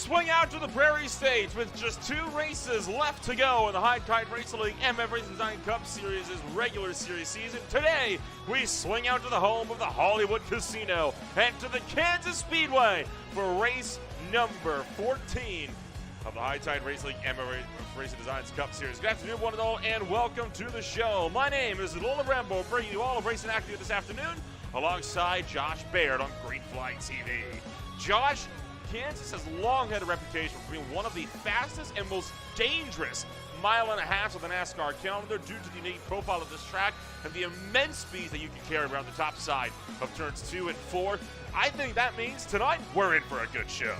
swing out to the Prairie Stage with just 2 races left to go in the High Tide Racing League MF Racing Design Cup Series' regular series season. Today, we swing out to the home of the Hollywood Casino and to the Kansas Speedway for race number 14 of the High Tide Racing League MF Racing Designs Cup Series. Good afternoon, one and all, and welcome to the show. My name is Lola Rambo, bringing you all of racing action this afternoon, alongside Josh Baird on Green Flag TV. Josh, Kansas has long had a reputation for being one of the fastest and most dangerous mile-and-a-halves of the NASCAR calendar due to the unique profile of this track and the immense speeds that you can carry around the top side of turns 2 and 4. I think that means tonight we're in for a good show.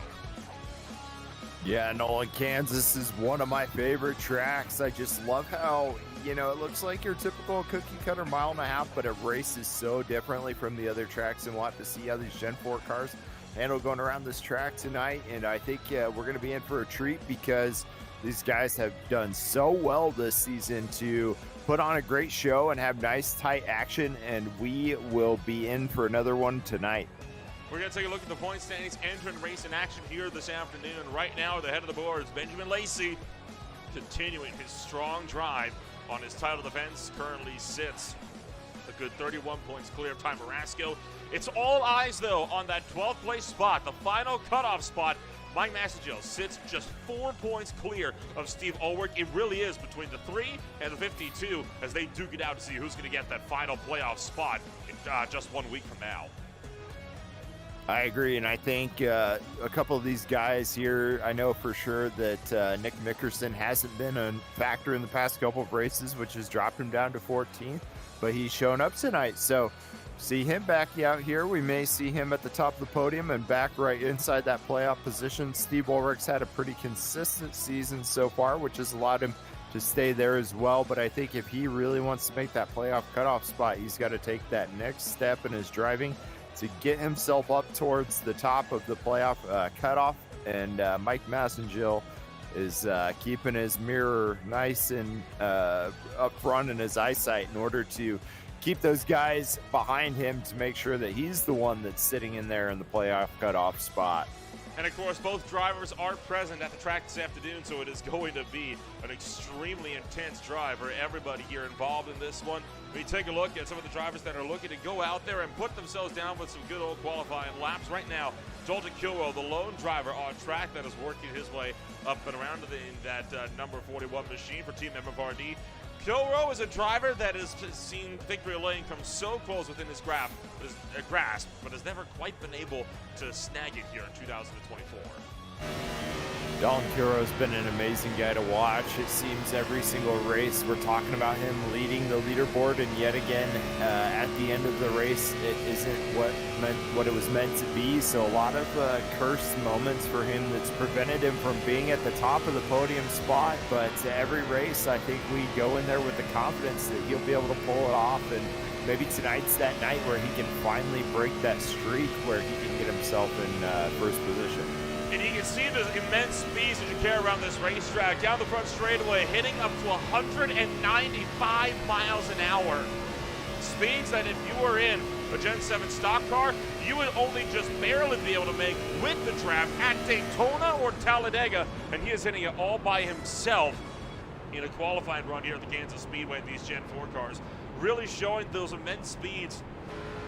Yeah, Nolan, Kansas is one of my favorite tracks. I just love how, it looks like your typical cookie-cutter mile-and-a-half, but it races so differently from the other tracks, and we'll have to see how these Gen 4 cars handle going around this track tonight. And I think we're going to be in for a treat because these guys have done so well this season to put on a great show and have nice, tight action, and we will be in for another one tonight. We're going to take a look at the point standings, entering race in action here this afternoon. Right now, at the head of the boards, Benjamin Lacey, continuing his strong drive on his title defense, currently sits a good 31 points clear of Ty Marasco. It's all eyes, though, on that 12th place spot, the final cutoff spot. Mike Massengel sits just 4 points clear of Steve Ulrich. It really is between the 3 and the 52 as they duke it out to see who's going to get that final playoff spot in just 1 week from now. I agree, and I think a couple of these guys here, I know for sure that Nick Mickerson hasn't been a factor in the past couple of races, which has dropped him down to 14th, but he's shown up tonight. So see him back out here. We may see him at the top of the podium and back right inside that playoff position. Steve Ulrich's had a pretty consistent season so far, which has allowed him to stay there as well. But I think if he really wants to make that playoff cutoff spot, he's got to take that next step in his driving to get himself up towards the top of the playoff cutoff. And Mike Massengel is keeping his mirror nice and up front in his eyesight in order to keep those guys behind him to make sure that he's the one that's sitting in there in the playoff cutoff spot. And of course, both drivers are present at the track this afternoon, so it is going to be an extremely intense drive for everybody here involved in this one. We take a look at some of the drivers that are looking to go out there and put themselves down with some good old qualifying laps. Right now, Dalton Kilrow, the lone driver on track that is working his way up and around in that number 41 machine for Team MFRD. Kilrow is a driver that has seen victory lane come so close within his grasp, but has never quite been able to snag it here in 2024. Dalton Kilrow's been an amazing guy to watch. It seems every single race we're talking about him leading the leaderboard, and yet again at the end of the race it isn't what it was meant to be. So a lot of cursed moments for him that's prevented him from being at the top of the podium spot. But every race I think we go in there with the confidence that he'll be able to pull it off, and maybe tonight's that night where he can finally break that streak where he can get himself in first position. And you can see the immense speeds that you carry around this racetrack. Down the front straightaway, hitting up to 195 miles an hour. Speeds that if you were in a Gen 7 stock car, you would only just barely be able to make with the draft at Daytona or Talladega. And he is hitting it all by himself in a qualifying run here at the Kansas Speedway, these Gen 4 cars. Really showing those immense speeds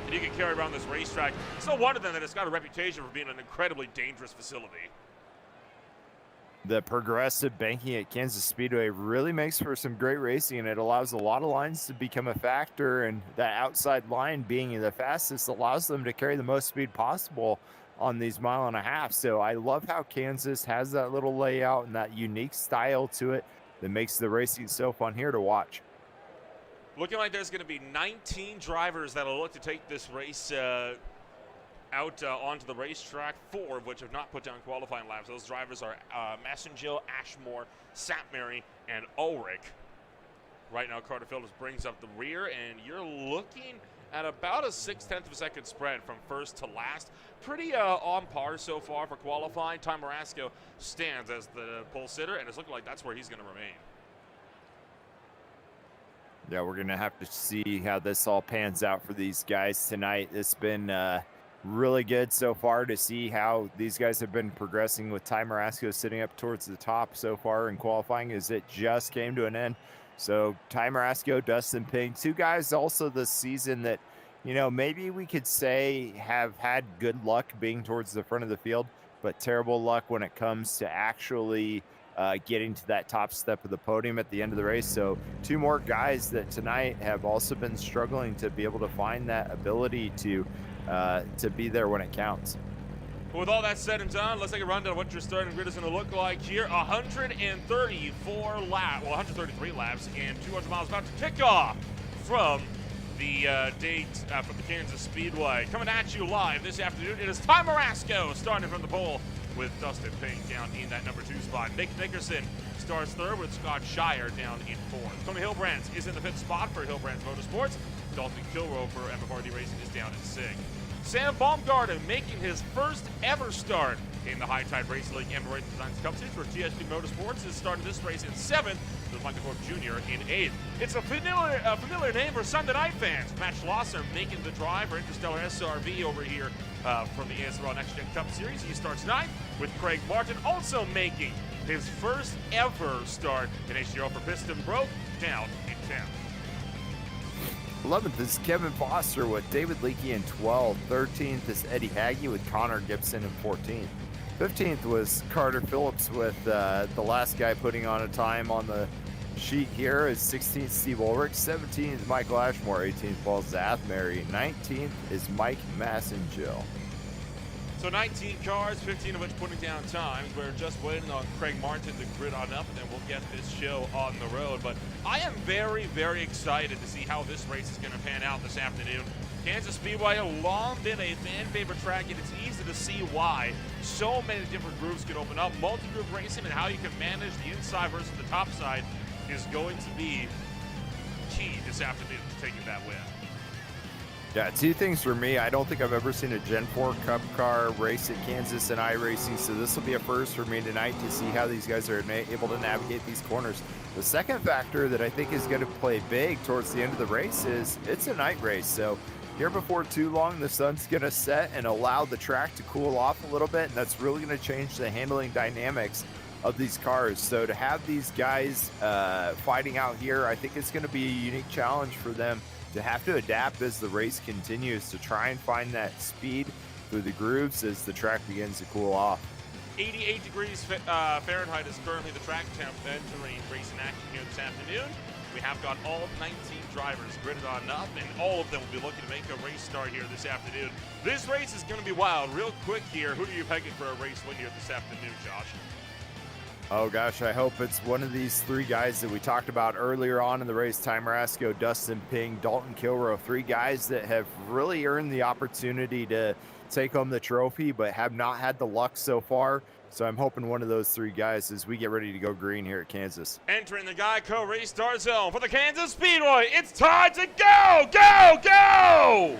that you can carry around this racetrack. It's no wonder then that it's got a reputation for being an incredibly dangerous facility. The progressive banking at Kansas Speedway really makes for some great racing, and it allows a lot of lines to become a factor, and that outside line being the fastest allows them to carry the most speed possible on these mile and a half. So I love how Kansas has that little layout and that unique style to it that makes the racing so fun here to watch. Looking like there's going to be 19 drivers that will look to take this race out onto the racetrack, 4 of which have not put down qualifying laps. Those drivers are Massengel, Ashmore, Sapmary, and Ulrich. Right now, Carter Phillips brings up the rear, and you're looking at about a 0.6 of a second spread from first to last. Pretty on par so far for qualifying. Ty Marasco stands as the pole sitter, and it's looking like that's where he's going to remain. Yeah, we're going to have to see how this all pans out for these guys tonight. It's been really good so far to see how these guys have been progressing with Ty Marasco sitting up towards the top so far in qualifying as it just came to an end. So Ty Marasco, Dustin Ping, two guys also this season that, you know, maybe we could say have had good luck being towards the front of the field, but terrible luck when it comes to actually getting to that top step of the podium at the end of the race. So two more guys that tonight have also been struggling to be able to find that ability to be there when it counts. With all that said and done, let's take a rundown of what your starting grid is going to look like here. 134 laps, well, 133 laps and 200 miles about to kick off from the from the Kansas Speedway. Coming at you live this afternoon, it is Ty Marasco starting from the pole with Dustin Ping down in that number 2 spot. Nick Nickerson starts third with Scott Shire down in 4th. Tony Hilbrands is in the 5th spot for Hilbrands Motorsports. Dalton Kilroe for MFRD Racing is down in 6th. Sam Baumgarten making his first ever start in the High Tide Racing League Emirates Designs Cup Series for TSP Motorsports is starting this race in 7th with Michael Thorpe Jr. in 8th. It's a familiar name for Sunday night fans. Matt Schlosser making the drive for Interstellar SRV over here from the ASRL Next Gen Cup Series. He starts 9th with Craig Martin also making his first ever start in HTRL for Piston Broke down in 10th. 11th is Kevin Foster with David Leakey in 12th. 13th is Eddie Haggy with Connor Gibson in 14th. 15th was Carter Phillips with the last guy putting on a time on the sheet here is 16th Steve Ulrich. 17th Michael Ashmore. 18th Paul Zathmary. 19th is Mike Massengill. So 19 cars, 15 of which putting down times. We're just waiting on Craig Martin to grid on up, and then we'll get this show on the road. But I am very, very excited to see how this race is going to pan out this afternoon. Kansas Speedway has long been a fan-favorite track, and it's easy to see why so many different groups can open up. Multi-group racing and how you can manage the inside versus the top side is going to be key this afternoon to taking that win. Yeah, two things for me. I don't think I've ever seen a Gen 4 Cup car race at Kansas and iRacing, so this will be a first for me tonight to see how these guys are able to navigate these corners. The second factor that I think is going to play big towards the end of the race is it's a night race, so here before too long the sun's going to set and allow the track to cool off a little bit, and that's really going to change the handling dynamics of these cars. So to have these guys fighting out here, I think it's going to be a unique challenge for them to have to adapt as the race continues to try and find that speed through the grooves as the track begins to cool off. 88 degrees Fahrenheit is currently the track temp entering racing action here this afternoon. We have got all 19 drivers gridded on up, and all of them will be looking to make a race start here this afternoon. This race is going to be wild. Real quick here, who are you pegging for a race win here this afternoon, Josh? Oh gosh, I hope it's one of these three guys that we talked about earlier on in the race. Ty Marasco, Dustin Ping, Dalton Kilroe, three guys that have really earned the opportunity to take home the trophy, but have not had the luck so far. So I'm hoping one of those three guys as we get ready to go green here at Kansas. Entering the Geico race start zone for the Kansas Speedway, it's time to go, go, go!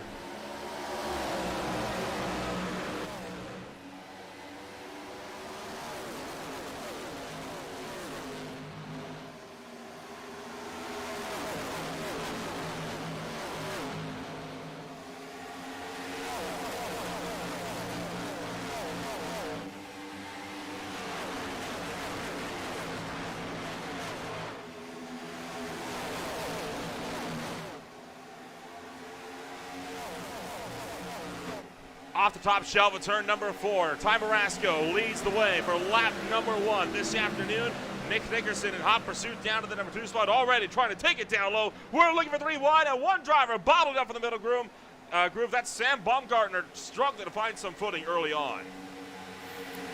Off the top shelf of turn number 4, Ty Marasco leads the way for lap number 1 this afternoon. Nick Nickerson in hot pursuit down to the number 2 spot, already trying to take it down low. We're looking for 3 wide, and one driver bottled up in the middle groove. That's Sam Baumgartner, struggling to find some footing early on.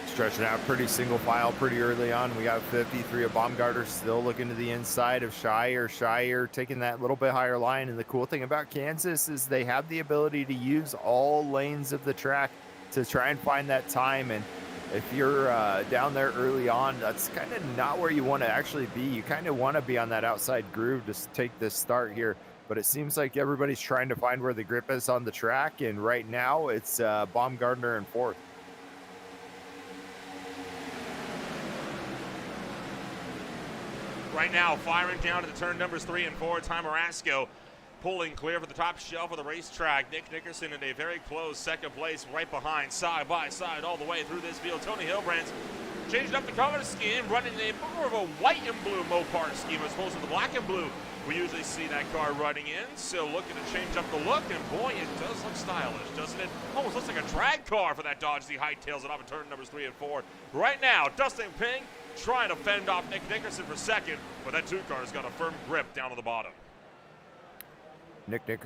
Stretching out pretty single file pretty early on. We got 53 of Baumgartner still looking to the inside of Shire. Shire taking that little bit higher line. And the cool thing about Kansas is they have the ability to use all lanes of the track to try and find that time. And if you're down there early on, that's kind of not where you want to actually be. You kind of want to be on that outside groove to take this start here. But it seems like everybody's trying to find where the grip is on the track. And right now it's Baumgartner in 4th. Right now, firing down to the turn numbers 3 and 4, Ty Marasco pulling clear for the top shelf of the racetrack. Nick Nickerson in a very close second place, right behind, side by side, all the way through this field. Tony Hilbrandt's changed up the color scheme, running a more of a white and blue Mopar scheme as opposed to the black and blue we usually see that car running in. So looking to change up the look, and boy, it does look stylish, doesn't it? Almost looks like a drag car for that Dodge Z hightails it off in turn numbers 3 and 4. Right now, Dustin Ping trying to fend off Nick Nickerson for second, but that 2 car's got a firm grip down to the bottom.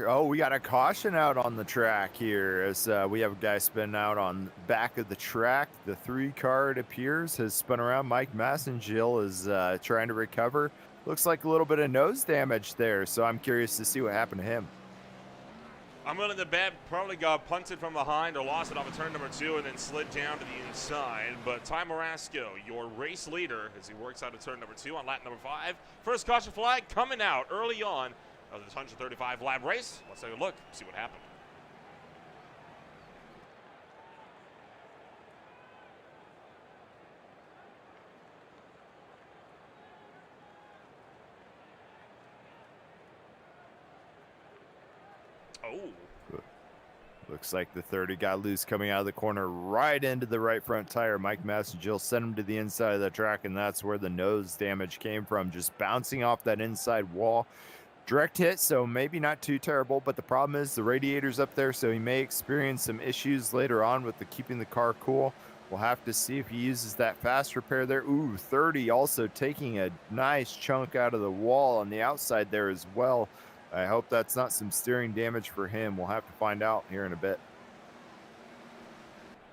Oh, we got a caution out on the track here as we have a guy spinning out on the back of the track. The 3 car, it appears, has spun around. Mike Massengil is trying to recover. Looks like a little bit of nose damage there, so I'm curious to see what happened to him. I'm willing to bet probably got punted from behind or lost it off of turn number 2 and then slid down to the inside. But Ty Marasco, your race leader, as he works out of turn number 2 on lap number 5. First caution flag coming out early on of this 135 lap race. Let's take a look, see what happened. Oh. Looks like the 30 got loose coming out of the corner right into the right front tire. Mike Massengil sent him to the inside of the track, and that's where the nose damage came from, just bouncing off that inside wall. Direct hit, so maybe not too terrible, but the problem is the radiator's up there, so he may experience some issues later on with keeping the car cool. We'll have to see if he uses that fast repair there. Ooh, 30 also taking a nice chunk out of the wall on the outside there as well. I hope that's not some steering damage for him. We'll have to find out here in a bit.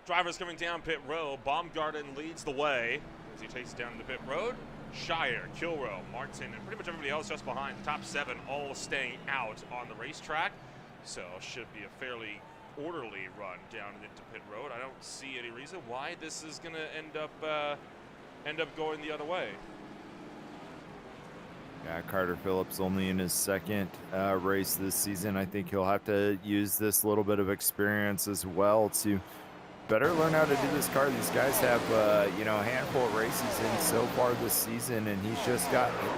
Drivers coming down pit road. Baumgarten leads the way as he takes it down to the pit road. Shire, Kilrow, Martin, and pretty much everybody else just behind. The top 7 all staying out on the racetrack. So should be a fairly orderly run down into pit road. I don't see any reason why this is going to end up going the other way. Yeah, Carter Phillips only in his second race this season. I think he'll have to use this little bit of experience as well to better learn how to do this car. These guys have, a handful of races in so far this season, and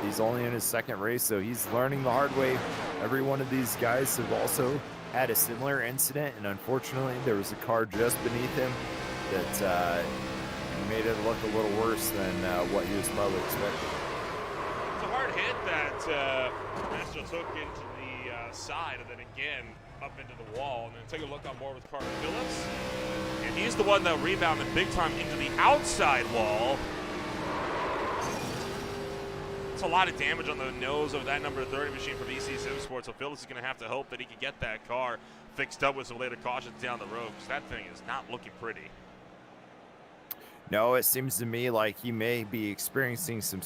he's only in his second race, so he's learning the hard way. Every one of these guys have also had a similar incident, and unfortunately, there was a car just beneath him that made it look a little worse than what he was probably expecting. It's a hard hit that Master took into the side, and then again up into the wall. And then take a look on board with Carter Phillips. And he's the one that rebounded big time into the outside wall. It's a lot of damage on the nose of that number 30 machine from EC Sim Sports. So Phillips is going to have to hope that he can get that car fixed up with some later cautions down the road, because that thing is not looking pretty. No, it seems to me like he may be experiencing some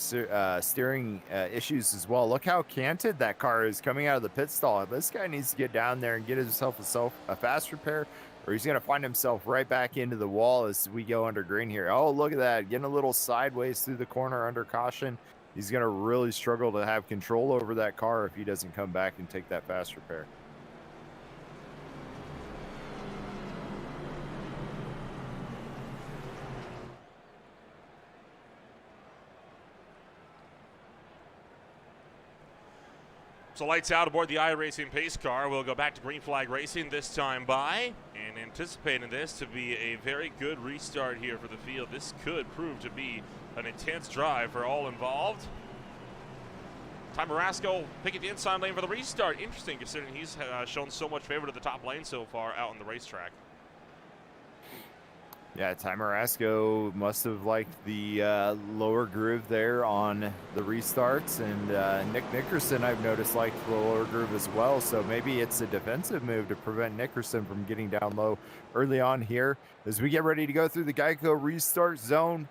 steering issues as well. Look how canted that car is coming out of the pit stall. This guy needs to get down there and get himself a fast repair, or he's going to find himself right back into the wall as we go under green here. Oh, look at that. Getting a little sideways through the corner under caution. He's going to really struggle to have control over that car if he doesn't come back and take that fast repair. So lights out aboard the iRacing pace car. We'll go back to green flag racing this time by, and anticipating this to be a very good restart here for the field. This could prove to be an intense drive for all involved. Ty Marasco picking the inside lane for the restart. Interesting, considering he's shown so much favor to the top lane so far out on the racetrack. Yeah, Ty Marasco must have liked the lower groove there on the restarts, and Nick Nickerson, I've noticed, liked the lower groove as well, so maybe it's a defensive move to prevent Nickerson from getting down low early on here. As we get ready to go through the Geico restart zone,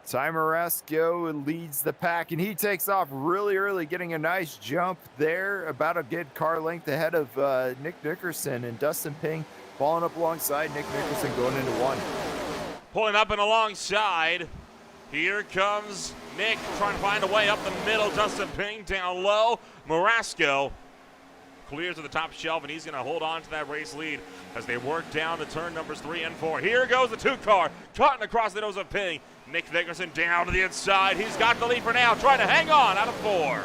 Ty Marasco leads the pack, and he takes off really early, getting a nice jump there, about a good car length ahead of Nick Nickerson, and Dustin Ping following up alongside Nick Nickerson going into one. Pulling up and alongside. Here comes Nick trying to find a way up the middle. Dustin Ping down low. Marasco clears to the top shelf, and he's going to hold on to that race lead as they work down to turn numbers 3 and 4. Here goes the 2 car, cutting across the nose of Ping. Nick Nickerson down to the inside. He's got the lead for now, trying to hang on out of 4.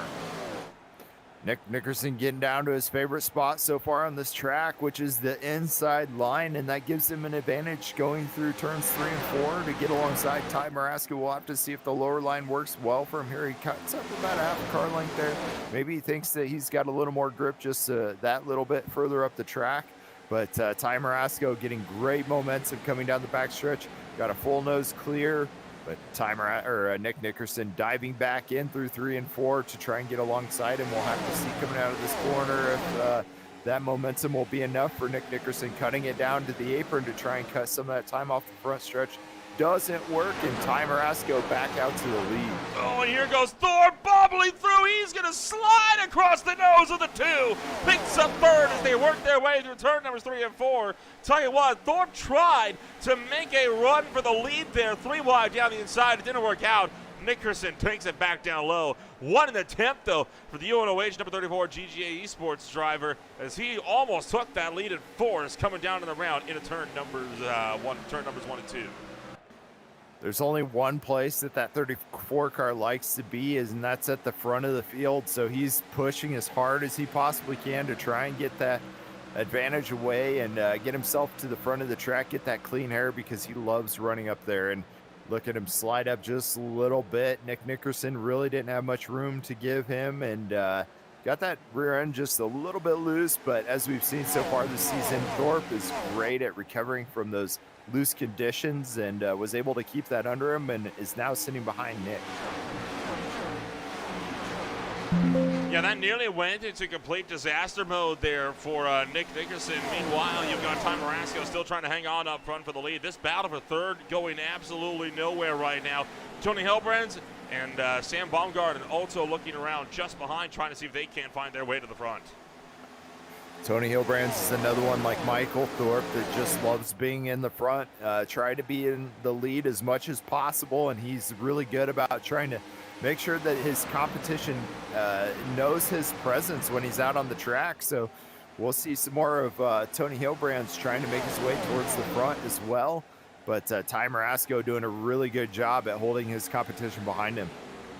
Nick Nickerson getting down to his favorite spot so far on this track, which is the inside line, and that gives him an advantage going through turns 3 and 4 to get alongside Ty Maraska. We'll have to see if the lower line works well for him here. He cuts up about a half a car length there. Maybe he thinks that he's got a little more grip just that little bit further up the track. But Ty Maraska getting great momentum coming down the backstretch. Got a full nose clear. But Nick Nickerson diving back in through 3 and 4 to try and get alongside him. We'll have to see coming out of this corner if that momentum will be enough for Nick Nickerson cutting it down to the apron to try and cut some of that time off the front stretch. Doesn't work, and Ty Maraska back out to the lead. Oh, and here goes Thor bobbling through. He's going to slide across the nose of the 2. Picks up third as they work their way through turn numbers 3 and 4. Tell you what, Thor tried to make a run for the lead there. 3 wide down the inside. It didn't work out. Nickerson takes it back down low. What an attempt, though, for the UNOH number 34 GGA Esports driver, as he almost took that lead at force coming down in the round into turn numbers 1 and 2. There's only one place that 34 car likes to be, and that's at the front of the field. So he's pushing as hard as he possibly can to try and get that advantage away and get himself to the front of the track, get that clean air, because he loves running up there. And look at him slide up just a little bit. Nick Nickerson really didn't have much room to give him, and got that rear end just a little bit loose. But as we've seen so far this season, Thorpe is great at recovering from those loose conditions, and was able to keep that under him and is now sitting behind Nick. Yeah, that nearly went into complete disaster mode there for Nick Nickerson. Meanwhile, you've got Ty Maraska still trying to hang on up front for the lead. This battle for third going absolutely nowhere right now. Tony Hilbrands and Sam Baumgarten also looking around just behind, trying to see if they can't find their way to the front. Tony Hilbrands is another one like Michael Thorpe that just loves being in the front, try to be in the lead as much as possible, and he's really good about trying to make sure that his competition knows his presence when he's out on the track. So we'll see some more of Tony Hilbrands trying to make his way towards the front as well. But Ty Maraska doing a really good job at holding his competition behind him.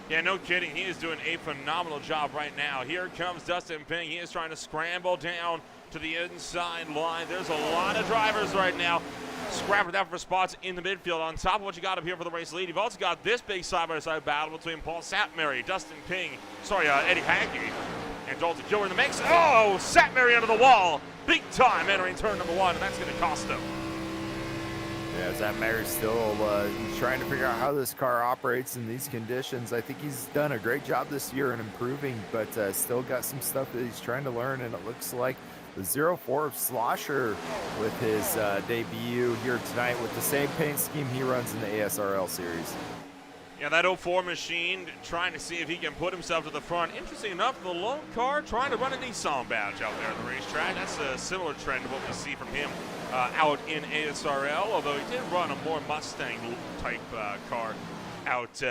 Yeah, no kidding. He is doing a phenomenal job right now. Here comes Dustin Ping. He is trying to scramble down to the inside line. There's a lot of drivers right now scrapping out for spots in the midfield. On top of what you got up here for the race lead, you've also got this big side-by-side battle between Paul Satmary, Eddie Hankey, and Dalton Gilbert in the mix. Oh, Satmary under the wall. Big time entering turn number 1, and that's going to cost him. Yeah, Satmary's still trying to figure out how this car operates in these conditions. I think he's done a great job this year in improving, but still got some stuff that he's trying to learn, and it looks like the 04 of Slosher with his debut here tonight with the same paint scheme he runs in the ASRL series. Yeah, that 04 machine trying to see if he can put himself to the front. Interesting enough, the lone car trying to run a Nissan badge out there on the racetrack. That's a similar trend to what we see from him out in ASRL, although he did run a more Mustang-type car out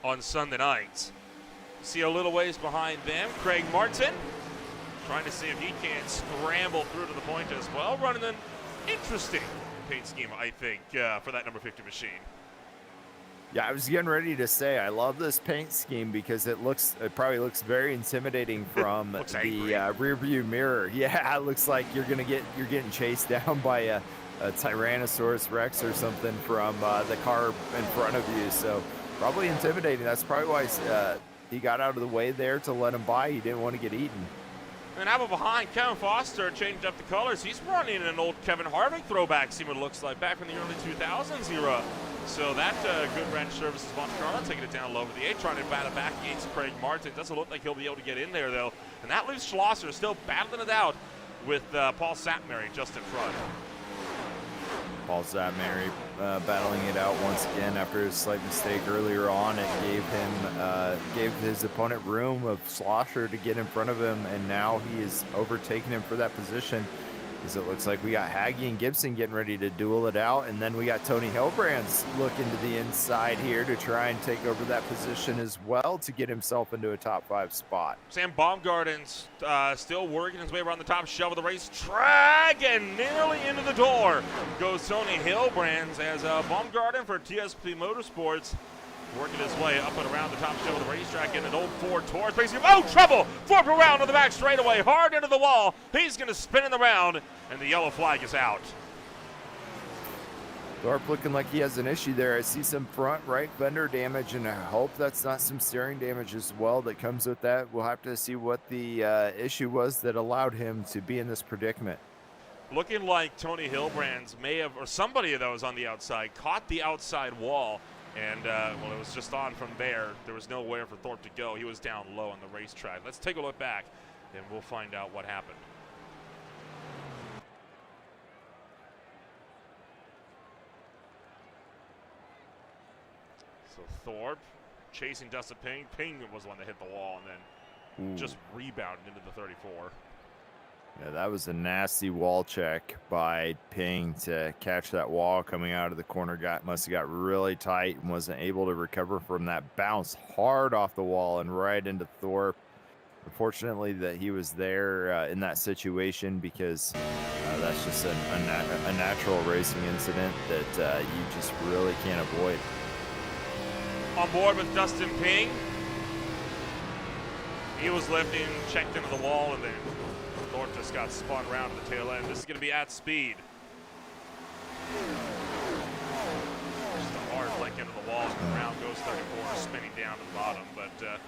on Sunday nights. See a little ways behind them, Craig Martin, trying to see if he can scramble through to the point as well, running an interesting paint scheme, I think, for that number 50 machine. Yeah, I was getting ready to say I love this paint scheme because it probably looks very intimidating from the rear view mirror. Yeah, it looks like you're getting chased down by a Tyrannosaurus Rex or something from the car in front of you. So probably intimidating. That's probably why he got out of the way there to let him by. He didn't want to get eaten. And out behind, Kevin Foster changed up the colors. He's running an old Kevin Harvick throwback, see what it looks like, back from the early 2000s era. So that good ranch services Monte Carlo taking it down low for the 8, trying to battle back against Craig Martin. Doesn't look like he'll be able to get in there, though. And that leaves Schlosser still battling it out with Paul Satmary just in front. Paul Satmary battling it out once again after his slight mistake earlier on. It gave his opponent room of Slosher to get in front of him, and now he is overtaking him for that position. As it looks like we got Haggy and Gibson getting ready to duel it out, and then we got Tony Hilbrands looking to the inside here to try and take over that position as well to get himself into a top 5 spot. Sam Baumgarten's still working his way around the top shelf of the racetrack, and nearly into the door goes Tony Hilbrands as Baumgarten for TSP Motorsports working his way up and around the top strip of the racetrack in an old Ford Taurus. Oh, trouble! Thorpe around on the back straightaway, hard into the wall. He's going to spin in the round, and the yellow flag is out. Thorpe looking like he has an issue there. I see some front right fender damage, and I hope that's not some steering damage as well that comes with that. We'll have to see what the issue was that allowed him to be in this predicament. Looking like Tony Hilbrands may have, or somebody that was on the outside, caught the outside wall, and well, it was just on from there. There was nowhere for Thorpe to go. He was down low on the racetrack. Let's take a look back, and we'll find out what happened. So Thorpe chasing Dustin Ping. Ping was the one that hit the wall and then just rebounded into the 34. Yeah, that was a nasty wall check by Ping to catch that wall coming out of the corner. Must have got really tight and wasn't able to recover from that bounce hard off the wall and right into Thorpe. Unfortunately that he was there in that situation, because that's just a natural racing incident that you just really can't avoid. On board with Dustin Ping. He was lifting, checked into the wall, and then Thorpe just got spun around to the tail end. This is going to be at speed. Just a hard flick into the wall. The round goes 34, spinning down to the bottom. But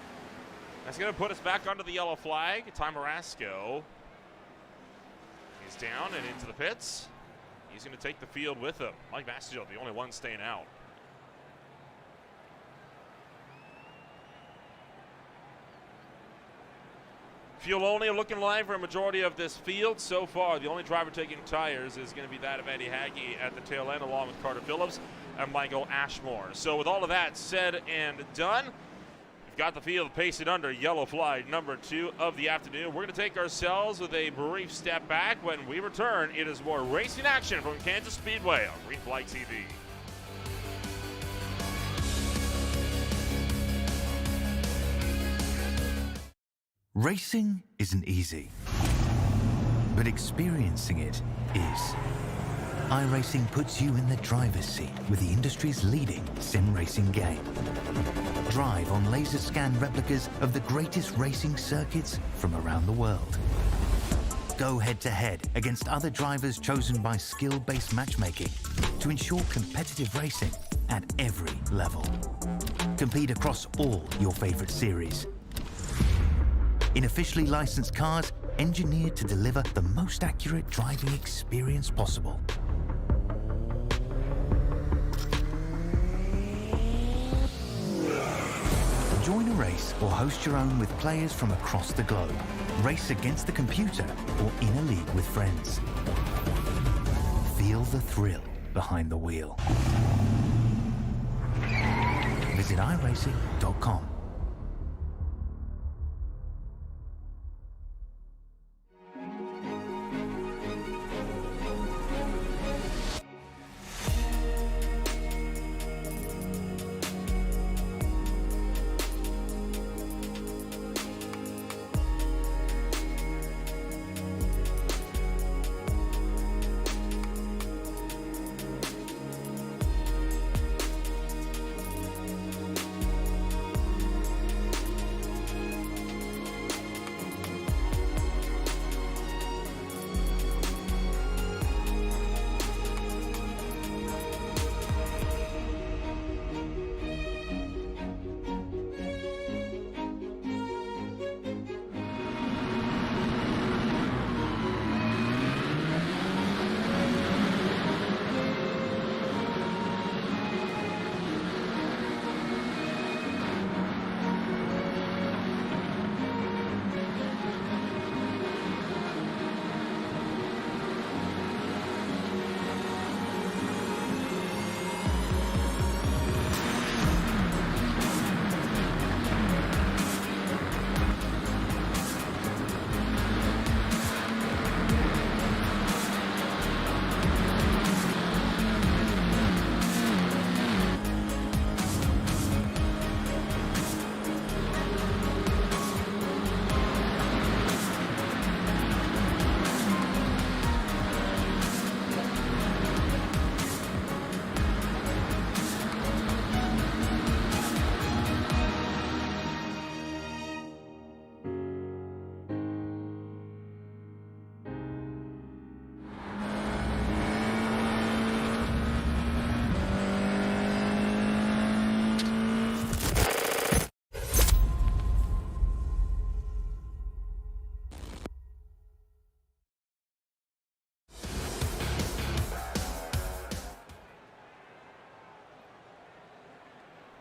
that's going to put us back onto the yellow flag. Ty Marasco is down and into the pits. He's going to take the field with him. Mike Massagill, the only one staying out. Fuel only looking live for a majority of this field so far. The only driver taking tires is going to be that of Eddie Hagge at the tail end, along with Carter Phillips and Michael Ashmore. So with all of that said and done, we've got the field pacing under yellow flag number 2 of the afternoon. We're going to take ourselves with a brief step back. When we return, it is more racing action from Kansas Speedway on Green Flag TV. Racing isn't easy, but experiencing it is. iRacing puts you in the driver's seat with the industry's leading sim racing game. Drive on laser scan replicas of the greatest racing circuits from around the world. Go head to head against other drivers chosen by skill-based matchmaking to ensure competitive racing at every level. Compete across all your favorite series in officially licensed cars engineered to deliver the most accurate driving experience possible. Join a race or host your own with players from across the globe. Race against the computer or in a league with friends. Feel the thrill behind the wheel. Visit iRacing.com.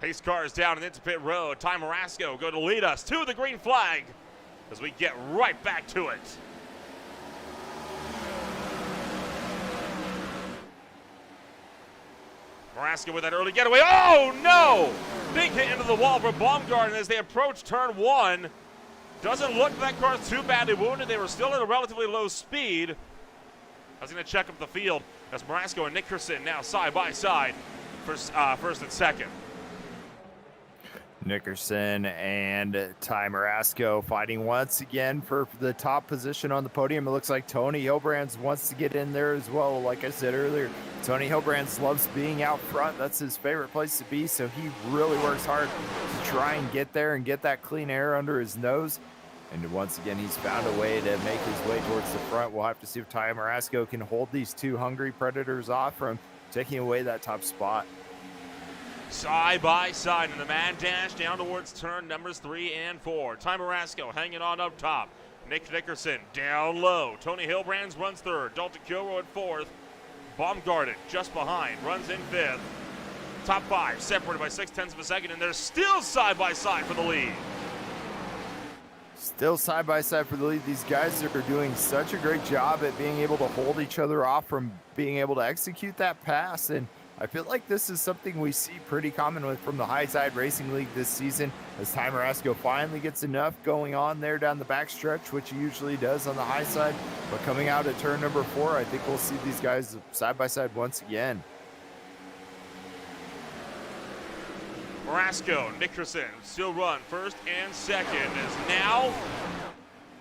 Pace cars down and into pit road. Ty Marasco going to lead us to the green flag as we get right back to it. Marasco with that early getaway. Oh no! Big hit into the wall for Baumgarten as they approach turn 1. Doesn't look like that car's too badly wounded. They were still at a relatively low speed. I was going to check up the field as Marasco and Nickerson now side by side, first and second. Nickerson and Ty Marasco fighting once again for the top position on the podium. It looks like Tony Hilbrands wants to get in there as well. Like I said earlier, Tony Hilbrands loves being out front. That's his favorite place to be, so he really works hard to try and get there and get that clean air under his nose. And once again, he's found a way to make his way towards the front. We'll have to see if Ty Marasco can hold these two hungry Predators off from taking away that top spot. Side by side in the mad dash down towards turn numbers 3 and 4. Ty Marasco hanging on up top. Nick Nickerson down low. Tony Hilbrands runs third. Dalton Kilroy at fourth. Baumgarten just behind, runs in fifth. Top 5 separated by 0.6 of a second, and they're still side by side for the lead. Still side by side for the lead. These guys are doing such a great job at being able to hold each other off from being able to execute that pass, and I feel like this is something we see pretty common with from the High Side Racing League this season, as Ty Marasco finally gets enough going on there down the backstretch, which he usually does on the high side. But coming out at turn number 4, I think we'll see these guys side by side once again. Marasco, Nickerson still run first and second as now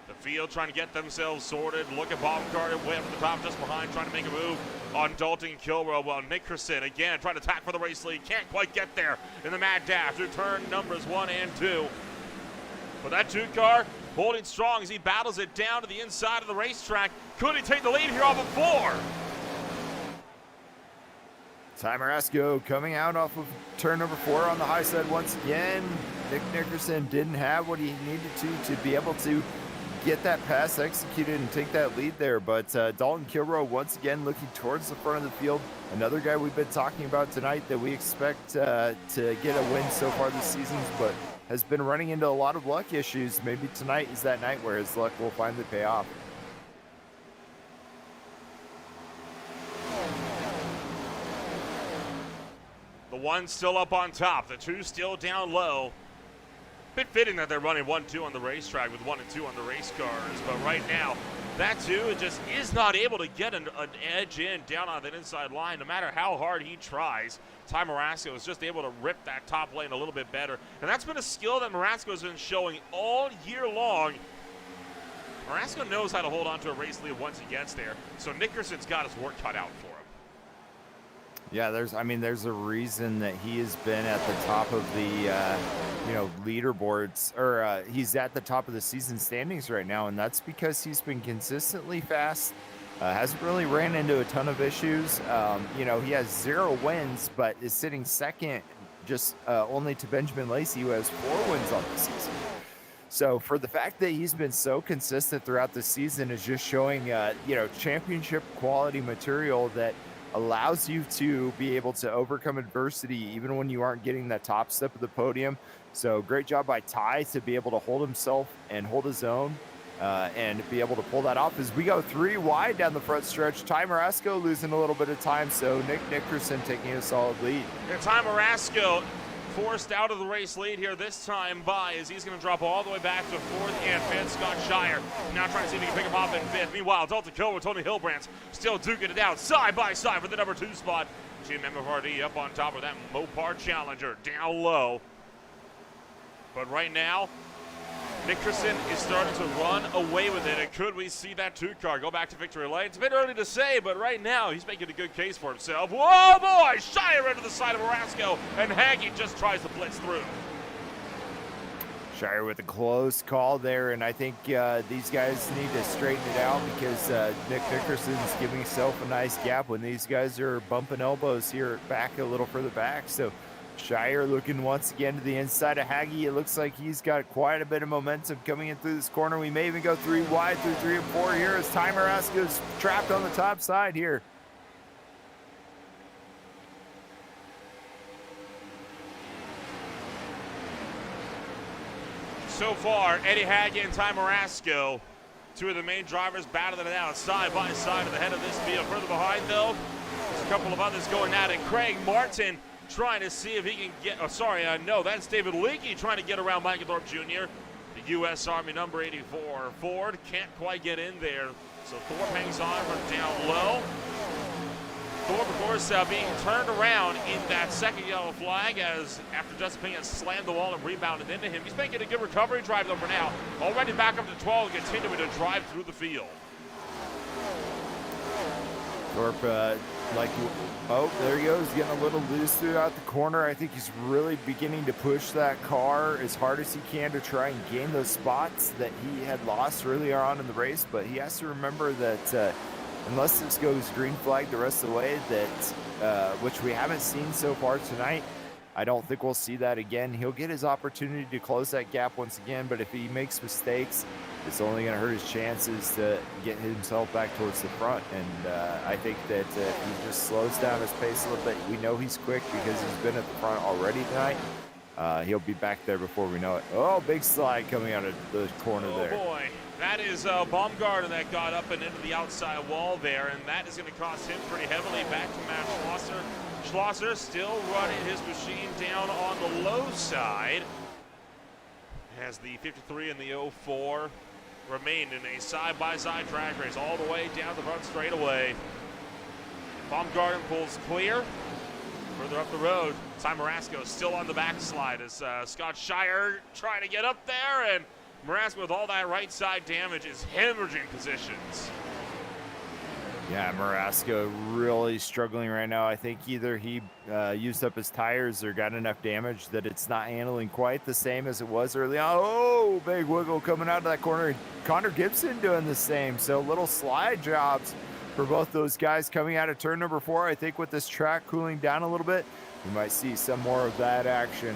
the field trying to get themselves sorted. Look at Baumgarten way up at the top just behind, trying to make a move on Dalton Kilroy. Well, Nickerson again trying to attack for the race lead. Can't quite get there in the mad dash through turn numbers 1 and 2. But that 2 car holding strong as he battles it down to the inside of the racetrack. Could he take the lead here off of 4? Ty Marasco coming out off of turn number 4 on the high side once again. Nick Nickerson didn't have what he needed to be able to get that pass executed and take that lead there. But Dalton Kilroy once again looking towards the front of the field. Another guy we've been talking about tonight that we expect to get a win so far this season, but has been running into a lot of luck issues. Maybe tonight is that night where his luck will finally pay off. The 1 still up on top, the 2 still down low. Bit fitting that they're running 1-2 on the racetrack with 1 and 2 on the race cars, but right now that 2 just is not able to get an edge in down on that inside line no matter how hard he tries. Ty Marasco is just able to rip that top lane a little bit better, and that's been a skill that Marasco has been showing all year long. Marasco knows how to hold on to a race lead once he gets there, so Nickerson's got his work cut out for him. Yeah, there's a reason that he has been at the top of the, leaderboards, or he's at the top of the season standings right now, and that's because he's been consistently fast. Hasn't really ran into a ton of issues. He has 0 wins, but is sitting second, just only to Benjamin Lacey, who has 4 wins on the season. So for the fact that he's been so consistent throughout the season is just showing, championship quality material that allows you to be able to overcome adversity even when you aren't getting that top step of the podium. So great job by Ty to be able to hold himself and hold his own and be able to pull that off as we go 3 wide down the front stretch. Ty Marasco losing a little bit of time, so Nick Nickerson taking a solid lead. And Ty Marasco forced out of the race lead here this time by, as he's going to drop all the way back to 4th and 5th. Scott Shire now trying to see if he can pick him off in 5th. Meanwhile, Dalton Kilroy, Tony Hilbrands still duking it out side by side for the number 2 spot. Team MFRD up on top of that Mopar Challenger down low. But right now, Nickerson is starting to run away with it, and could we see that 2 car go back to victory lane? It's a bit early to say, but right now he's making a good case for himself. Whoa, boy! Shire into the side of Marasco, and Haggy just tries to blitz through. Shire with a close call there, and I think these guys need to straighten it out because Nick Nickerson's giving himself a nice gap when these guys are bumping elbows here back a little further back. So Shire looking once again to the inside of Haggy. It looks like he's got quite a bit of momentum coming in through this corner. We may even go 3 wide through 3 and 4 here as Ty Marasco's trapped on the top side here. So far, Eddie Haggett and Ty Marasco, two of the main drivers, battling it out side by side at the head of this field. Further behind, though, there's a couple of others going at it. Craig Martin trying to see if he can get, no, that's David Leakey trying to get around Michael Thorpe Jr. The U.S. Army number 84. Ford can't quite get in there, so Thorpe hangs on from down low. Thorpe, of course, being turned around in that second yellow flag as after Justin Ping has slammed the wall and rebounded into him. He's making a good recovery drive, though, for now. Already back up to 12, continuing to drive through the field. Thorpe, there he goes, getting a little loose throughout the corner. I think he's really beginning to push that car as hard as he can to try and gain those spots that he had lost earlier on in the race. But he has to remember that unless this goes green flag the rest of the way, that which we haven't seen so far tonight, I don't think we'll see that again. He'll get his opportunity to close that gap once again, but if he makes mistakes, it's only going to hurt his chances to get himself back towards the front. And I think that if he just slows down his pace a little bit, we know he's quick because he's been at the front already tonight. He'll be back there before we know it. Oh, big slide coming out of the corner there. Oh boy, that is Baumgarten that got up and into the outside wall there, and that is going to cost him pretty heavily. Back to Matt Schlosser. Schlosser still running his machine down on the low side. Has the 53 and the 04 remained in a side-by-side drag race all the way down the front straightaway. Baumgarten pulls clear. Further up the road, Ty Marasco still on the backslide as Scott Shire trying to get up there, and Marasco with all that right side damage is hemorrhaging positions. Yeah, Marasco really struggling right now. I think either he used up his tires or got enough damage that it's not handling quite the same as it was early on. Oh, big wiggle coming out of that corner. Connor Gibson doing the same. So little slide jobs for both those guys coming out of turn number 4. I think with this track cooling down a little bit, we might see some more of that action.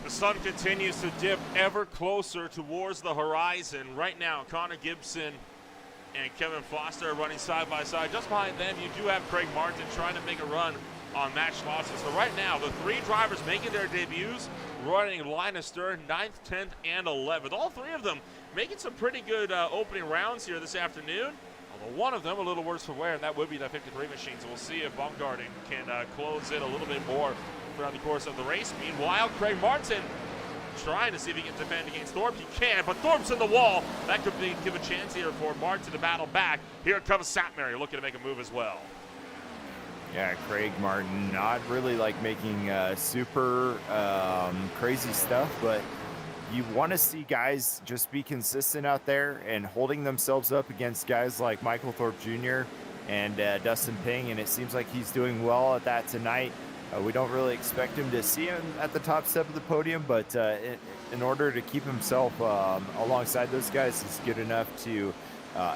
The sun continues to dip ever closer towards the horizon. Right now, Connor Gibson and Kevin Foster are running side by side. Just behind them, you do have Craig Martin trying to make a run on Matt Schlosser. So right now, the three drivers making their debuts, running line astern, 9th, 10th, and 11th. All three of them making some pretty good opening rounds here this afternoon. Although one of them a little worse for wear, and that would be that 53 machine. So we'll see if Baumgarten can close in a little bit more throughout the course of the race. Meanwhile, Craig Martin trying to see if he can defend against Thorpe. He can, but Thorpe's in the wall. That could give a chance here for Martin to battle back. Here comes Satmary looking to make a move as well. Yeah, Craig Martin not really like making super crazy stuff, but you want to see guys just be consistent out there and holding themselves up against guys like Michael Thorpe Jr. and Dustin Ping, and it seems like he's doing well at that tonight. We don't really expect him to see him at the top step of the podium, but in order to keep himself alongside those guys, it's good enough to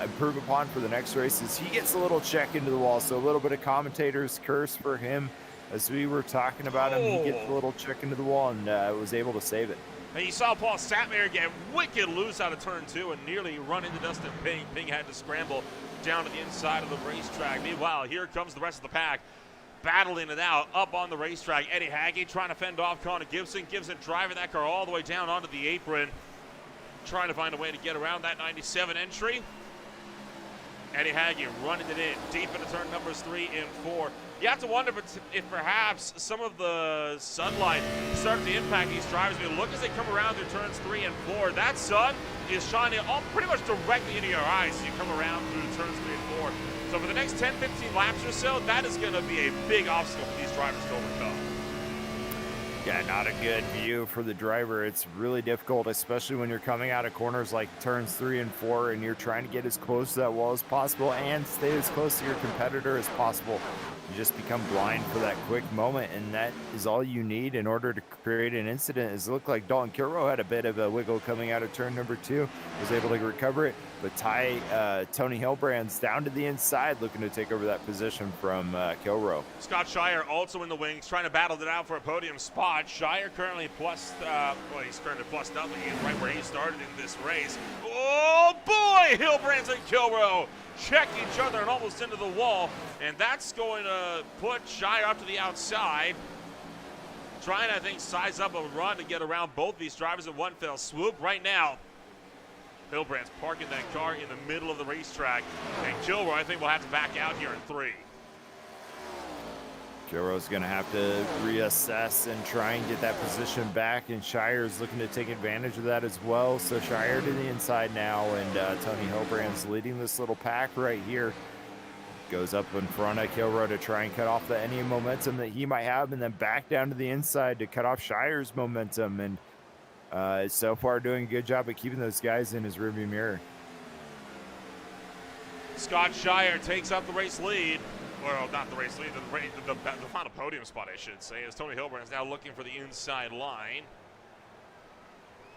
improve upon for the next races. He gets a little check into the wall, so a little bit of commentator's curse for him as we were talking about him. He gets a little check into the wall and was able to save it. And you saw Paul Satmar get wicked loose out of turn 2 and nearly run into Dustin Ping. Ping had to scramble down to the inside of the racetrack. Meanwhile, here comes the rest of the pack, battling it out up on the racetrack. Eddie Haggett trying to fend off Connor Gibson. Gibson driving that car all the way down onto the apron, trying to find a way to get around that 97 entry. Eddie Haggett running it in deep into turn numbers 3 and 4. You have to wonder if perhaps some of the sunlight started to impact these drivers. I mean, look as they come around through turns 3 and 4. That sun is shining pretty much directly into your eyes as you come around through turns 3 and 4. So for the next 10, 15 laps or so, that is going to be a big obstacle for these drivers to overcome. Yeah, not a good view for the driver. It's really difficult, especially when you're coming out of corners like turns 3 and 4 and you're trying to get as close to that wall as possible and stay as close to your competitor as possible. You just become blind for that quick moment, and that is all you need in order to create an incident. It looked like Dalton Kilroe had a bit of a wiggle coming out of turn number 2, was able to recover it, but Tony Hillbrand's down to the inside looking to take over that position from Kilroe. Scott Shire also in the wings, trying to battle it out for a podium spot. Shire currently he's currently plus nothing. He's right where he started in this race. Oh boy, Hillbrand and Kilroe check each other and almost into the wall, and that's going to put Shire up to the outside. trying to, I think, size up a run to get around both these drivers in one fell swoop. Right now, Hilbrandt's parking that car in the middle of the racetrack, and Kilroy, I think, will have to back out here in 3. Kilroy's going to have to reassess and try and get that position back, and Shire's looking to take advantage of that as well. So Shire to the inside now, and Tony Hilbrandt's leading this little pack right here. Goes up in front of Kilroy to try and cut off any momentum that he might have, and then back down to the inside to cut off Shire's momentum. And so far doing a good job of keeping those guys in his rearview mirror. Scott Shire takes up the race lead. Well, not the race lead, the final podium spot, I should say, as Tony Hilbrandt's now looking for the inside line.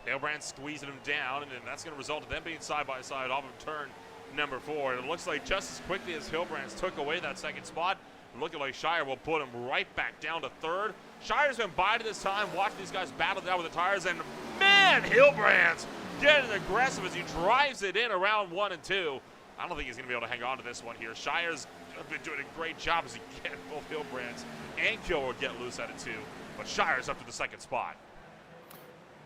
Hilbrandt squeezing him down, and that's going to result in them being side by side off of turn number 4. And it looks like just as quickly as Hilbrandt's took away that second spot, looking like Shire will put him right back down to 3rd. Shire's been biding this time, watching these guys battle it out with the tires, and man, Hilbrandt's getting aggressive as he drives it in around 1 and 2. I don't think he's going to be able to hang on to this one here. Shire's been doing a great job as he gets both Hilbrandt's and Kilroy get loose out of 2. But Shire's up to the 2nd spot.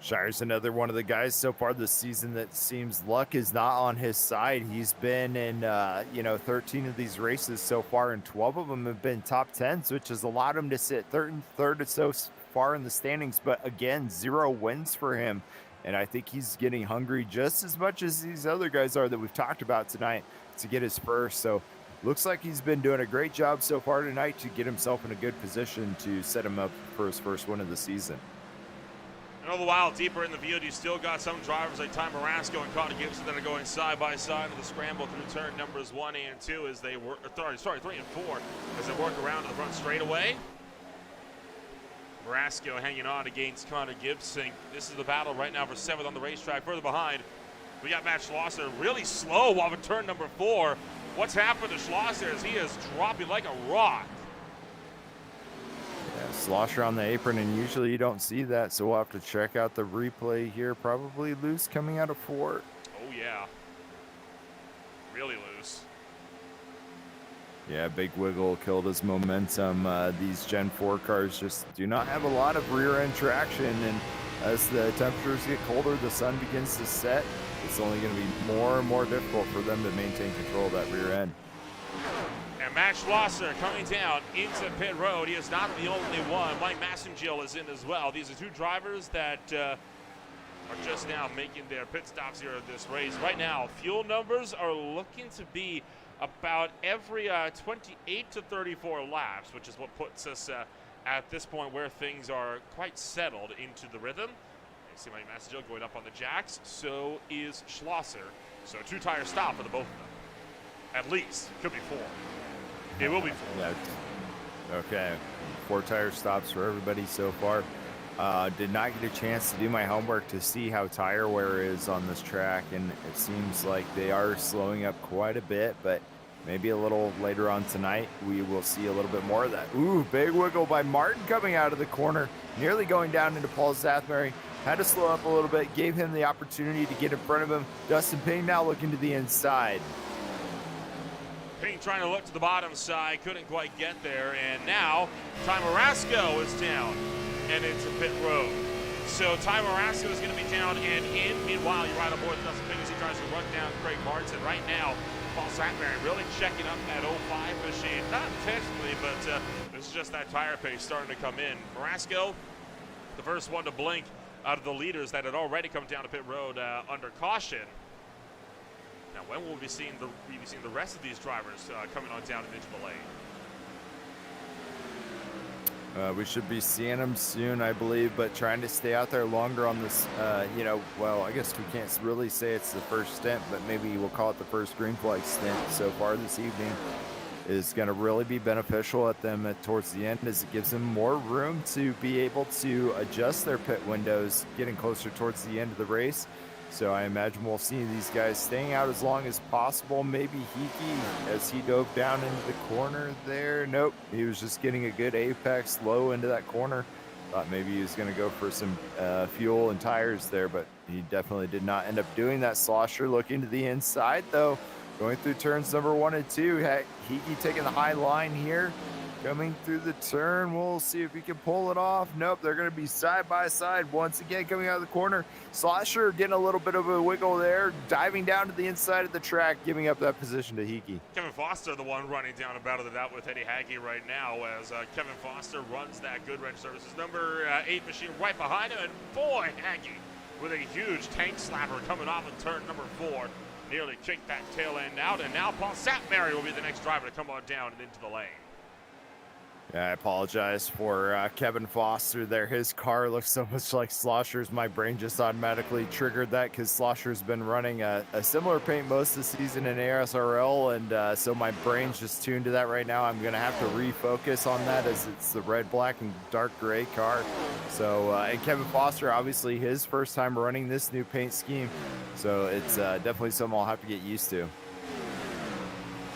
Shire's another one of the guys so far this season that seems luck is not on his side. He's been in, 13 of these races so far, and 12 of them have been top 10s, which has allowed him to sit third so far in the standings. But again, 0 wins for him. And I think he's getting hungry just as much as these other guys are that we've talked about tonight to get his first. So looks like he's been doing a great job so far tonight to get himself in a good position to set him up for his first win of the season. And all the while, deeper in the field, you still got some drivers like Ty Marasco and Connor Gibson that are going side by side in the scramble through turn numbers 1 and 2 as they work, 3 and 4 as they work around to the front straightaway. Marasco hanging on against Connor Gibson. This is the battle right now for 7th on the racetrack. Further behind, we got Matt Schlosser really slow off of turn number 4. What's happened to Schlosser as he is dropping like a rock. Yeah, Slosher on the apron, and usually you don't see that, so we'll have to check out the replay here. Probably loose coming out of 4. Oh, yeah. Really loose. Yeah, big wiggle killed his momentum. These Gen 4 cars just do not have a lot of rear-end traction, and as the temperatures get colder, the sun begins to set, it's only going to be more and more difficult for them to maintain control of that rear end. And Matt Schlosser coming down into pit road. He is not the only one. Mike Massengill is in as well. These are 2 drivers that are just now making their pit stops here at this race. Right now, fuel numbers are looking to be about every 28 to 34 laps, which is what puts us at this point where things are quite settled into the rhythm. You see Mike Massengill going up on the jacks. So is Schlosser. So 2-tire stop for the both of them. At least. Could be 4. It will be 4. Yeah. Okay. 4-tire stops for everybody so far. Did not get a chance to do my homework to see how tire wear is on this track, and it seems like they are slowing up quite a bit, but maybe a little later on tonight we will see a little bit more of that. Ooh, big wiggle by Martin coming out of the corner, nearly going down into Paul Zathmary. Had to slow up a little bit, gave him the opportunity to get in front of him. Dustin Ping now looking to the inside. Ping trying to look to the bottom side, couldn't quite get there, and now Ty Marasco is down and into pit road. So Ty Marasco is going to be down and in. Meanwhile, you're right on board with Dustin Ping as he tries to run down Craig Martin. Right now, Paul Zathmary really checking up that 05 machine. Not intentionally, but it's just that tire pace starting to come in. Marasco, the first one to blink out of the leaders that had already come down to pit road under caution. Now, when will we be seeing the rest of these drivers coming on down into the lane? We should be seeing them soon, I believe, but trying to stay out there longer on this, well, I guess we can't really say it's the first stint, but maybe we'll call it the first green flag stint so far this evening is going to really be beneficial at them towards the end, as it gives them more room to be able to adjust their pit windows getting closer towards the end of the race. So I imagine we'll see these guys staying out as long as possible. Maybe Hickey, as he dove down into the corner there. Nope, he was just getting a good apex low into that corner. Thought maybe he was going to go for some fuel and tires there, but he definitely did not end up doing that. Slosher looking to the inside, though, going through turns number 1 and 2. Hickey taking the high line here. coming through the turn. We'll see if he can pull it off. Nope, they're going to be side by side once again coming out of the corner. Slosher getting a little bit of a wiggle there, diving down to the inside of the track, giving up that position to Hickey. Kevin Foster, the one running down and battle it out with Eddie Hagge right now, as Kevin Foster runs that Good Wrench Services number 8 machine right behind him. And boy, Hagge with a huge tank slapper coming off of turn number 4. Nearly kicked that tail end out, and now Paul Sapmary will be the next driver to come on down and into the lane. Yeah, I apologize for Kevin Foster there. His car looks so much like Slosher's. My brain just automatically triggered that because Slosher's been running a similar paint most of the season in ASRL, and so my brain's just tuned to that right now. I'm going to have to refocus on that as it's the red, black, and dark gray car. So, and Kevin Foster, obviously his first time running this new paint scheme, so it's definitely something I'll have to get used to.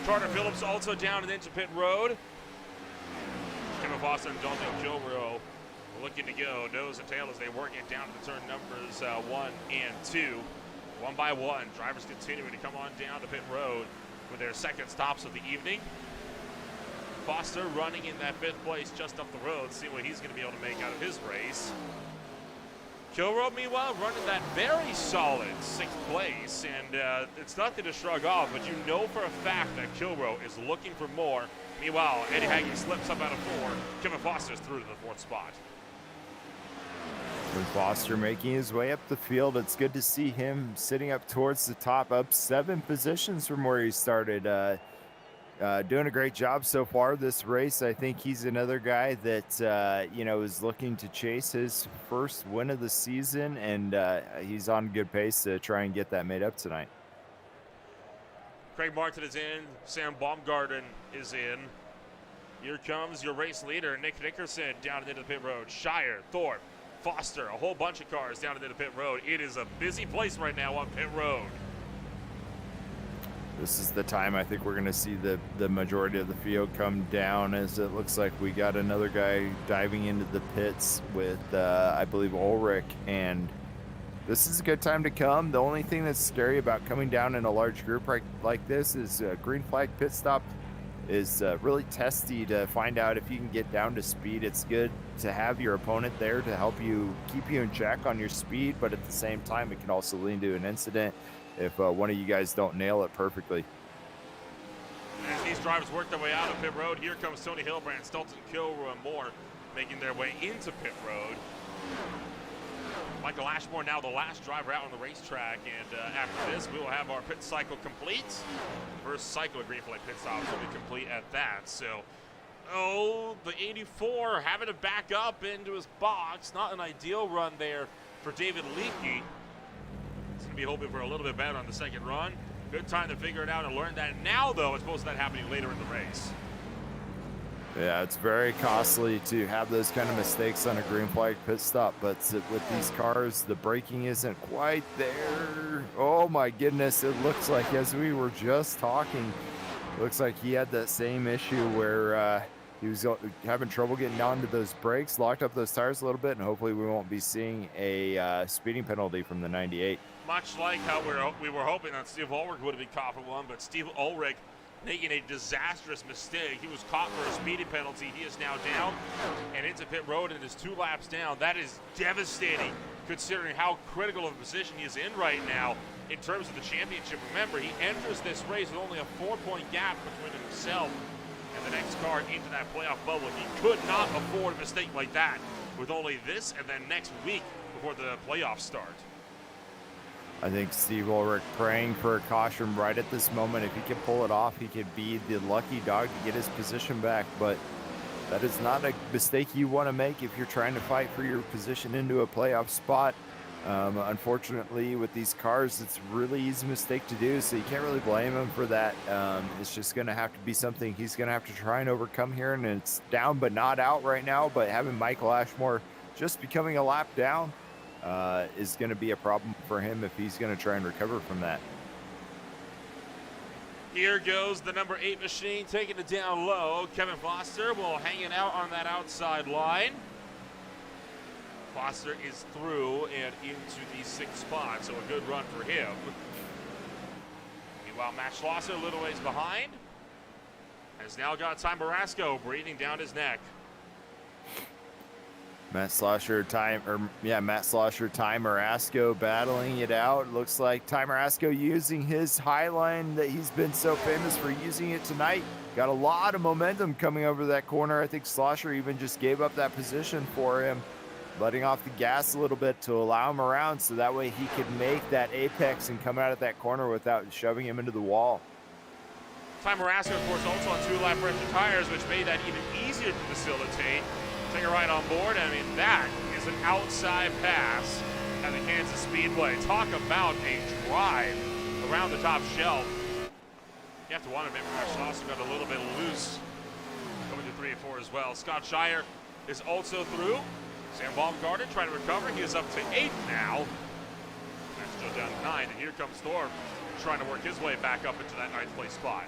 Carter Phillips also down and into pit road. Kevin Foster and Dalton Kilroy looking to go nose and tail as they work it down to the turn numbers 1 and 2. One by one, drivers continuing to come on down to pit road with their second stops of the evening. Foster running in that 5th place just up the road, see what he's going to be able to make out of his race. Kilroy, meanwhile, running that very solid 6th place, and it's nothing to shrug off, but you know for a fact that Kilroy is looking for more. Meanwhile, Eddie Hagge slips up out of 4. Kevin Foster's through to the 4th spot. And Foster making his way up the field. It's good to see him sitting up towards the top, up 7 positions from where he started. Doing a great job so far this race. I think he's another guy that, is looking to chase his first win of the season, and he's on good pace to try and get that made up tonight. Craig Martin is in. Sam Baumgarten is in. Here comes your race leader, Nick Nickerson, down and into the pit road. Shire, Thorpe, Foster, a whole bunch of cars down and into the pit road. It is a busy place right now on pit road. This is the time I think we're going to see the majority of the field come down, as it looks like we got another guy diving into the pits with, I believe, Ulrich, and this is a good time to come. The only thing that's scary about coming down in a large group like this is green flag pit stop is really testy to find out if you can get down to speed. It's good to have your opponent there to help you keep you in check on your speed, but at the same time, it can also lead to an incident if one of you guys don't nail it perfectly. As these drivers work their way out of pit road, here comes Tony Hilbrand, Stolten, Kilroy, and more making their way into pit road. Michael Ashmore now the last driver out on the racetrack, and after this we will have our pit cycle complete. First cycle of green flag pit stops will be complete at that. So, the 84 having to back up into his box. Not an ideal run there for David Leakey. He's going to be hoping for a little bit better on the second run. Good time to figure it out and learn that now, though, as opposed to that happening later in the race. Yeah, it's very costly to have those kind of mistakes on a green flag pit stop, but with these cars, the braking isn't quite there. Oh my goodness, it looks like, as we were just talking, it looks like he had that same issue where he was having trouble getting onto those brakes, locked up those tires a little bit, and hopefully we won't be seeing a speeding penalty from the 98. Much like how we were hoping that Steve Ulrich would have been caught for one, but Steve Ulrich making a disastrous mistake. He was caught for a speeding penalty. He is now down and into pit road and is 2 laps down. That is devastating considering how critical of a position he is in right now in terms of the championship. Remember, he enters this race with only a 4-point gap between himself and the next car into that playoff bubble. He could not afford a mistake like that with only this and then next week before the playoffs start. I think Steve Ulrich praying for a caution right at this moment. If he can pull it off, he could be the lucky dog to get his position back. But that is not a mistake you want to make if you're trying to fight for your position into a playoff spot. Unfortunately, with these cars, it's a really easy mistake to do, so you can't really blame him for that. It's just going to have to be something he's going to have to try and overcome here, and it's down but not out right now. But having Michael Ashmore just becoming a lap down is going to be a problem for him if he's going to try and recover from that. Here goes the number 8 machine, taking it down low. Kevin Foster will hang it out on that outside line. Foster is through and into the 6th spot, so a good run for him. Meanwhile, Matt Schlosser a little ways behind. has now got Ty Marasco breathing down his neck. Matt Slosher, Ty Marasco battling it out. Looks like Ty Marasco using his high line that he's been so famous for using it tonight. Got a lot of momentum coming over that corner. I think Slosher even just gave up that position for him, letting off the gas a little bit to allow him around so that way he could make that apex and come out of that corner without shoving him into the wall. Ty Marasco, of course, also on 2 live pressure tires, which made that even easier to facilitate. Take a ride on board. I mean, that is an outside pass at the Kansas Speedway. Talk about a drive around the top shelf. You have to wonder, maybe Crash also got a little bit loose coming to 3 and 4 as well. Scott Shire is also through. Sam Baumgarten trying to recover. He is up to 8th now. That's still down to 9, and here comes Thorpe trying to work his way back up into that 9th place spot.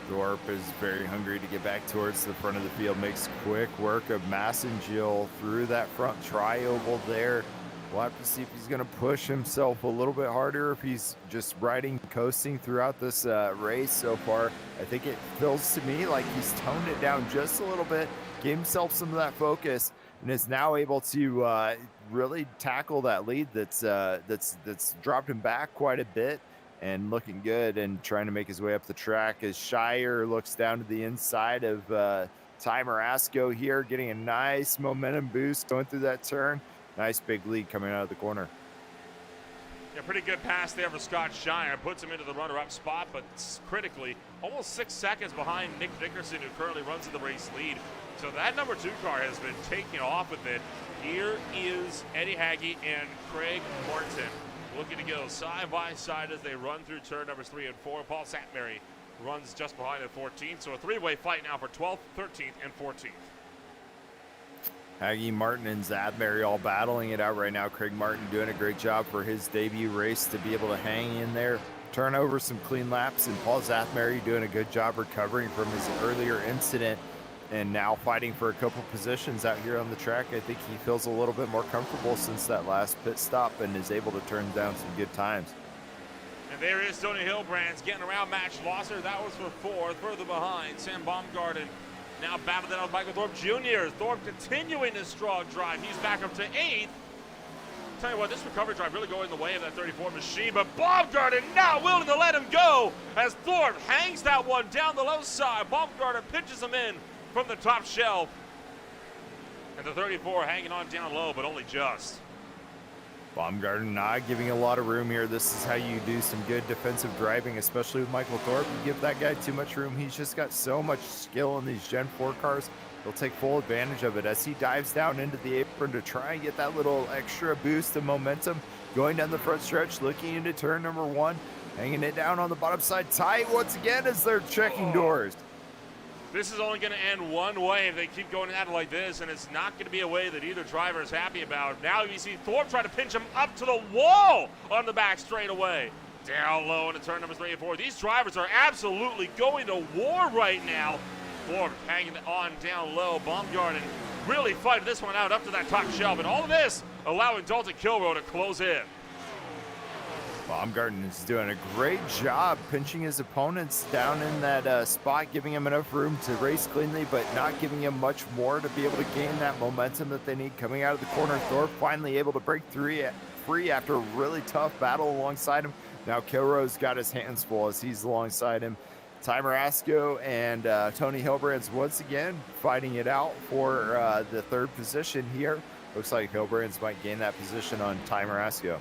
Thorpe is very hungry to get back towards the front of the field. Makes quick work of Massengill through that front tri-oval there. We'll have to see if he's going to push himself a little bit harder, if he's just riding, coasting throughout this race so far. I think it feels to me like he's toned it down just a little bit, gave himself some of that focus, and is now able to really tackle that lead that's dropped him back quite a bit. And looking good and trying to make his way up the track as Shire looks down to the inside of Ty Marasco here, getting a nice momentum boost going through that turn. Nice big lead coming out of the corner. Yeah, pretty good pass there for Scott Shire. Puts him into the runner-up spot, but critically, almost 6 seconds behind Nick Dickerson, who currently runs in the race lead. So that number 2 car has been taking off with it. Here is Eddie Hagge and Craig Martin, looking to go side by side as they run through turn numbers 3 and 4. Paul Satmary runs just behind at 14th. So a 3-way fight now for 12th, 13th, and 14th. Hagge, Martin, and Zadberry all battling it out right now. Craig Martin doing a great job for his debut race to be able to hang in there, turn over some clean laps, and Paul Zathmary doing a good job recovering from his earlier incident and now fighting for a couple positions out here on the track. I think he feels a little bit more comfortable since that last pit stop and is able to turn down some good times. And there is Tony Hilbrands getting around Matt Schlosser. That was for 4th. Further behind, Sam Baumgarten now battling out with Michael Thorpe Jr. Thorpe continuing his strong drive. He's back up to 8th. Tell you what, this recovery drive really going in the way of that 34 machine, but Baumgarten not willing to let him go as Thorpe hangs that one down the low side. Baumgarten pitches him in from the top shelf. And the 34 hanging on down low, but only just. Baumgarten not giving a lot of room here. This is how you do some good defensive driving, especially with Michael Thorpe. You give that guy too much room. He's just got so much skill in these Gen 4 cars. He'll take full advantage of it as he dives down into the apron to try and get that little extra boost of momentum. Going down the front stretch, looking into turn number 1, hanging it down on the bottom side tight once again as they're checking doors. This is only going to end one way if they keep going at it like this, and it's not going to be a way that either driver is happy about. Now you see Thorpe try to pinch him up to the wall on the back straightaway. Down low into turn numbers 3 and 4. These drivers are absolutely going to war right now. Thorpe hanging on down low. Baumgarten really fighting this one out up to that top shelf, and all of this allowing Dalton Kilroe to close in. Baumgarten is doing a great job pinching his opponents down in that spot, giving him enough room to race cleanly, but not giving him much more to be able to gain that momentum that they need coming out of the corner. Thorpe finally able to break free after a really tough battle alongside him. Now Kilroe's got his hands full as he's alongside him. Ty Marasco and Tony Hilbrands once again fighting it out for the 3rd position here. Looks like Hilbrands might gain that position on Ty Marasco.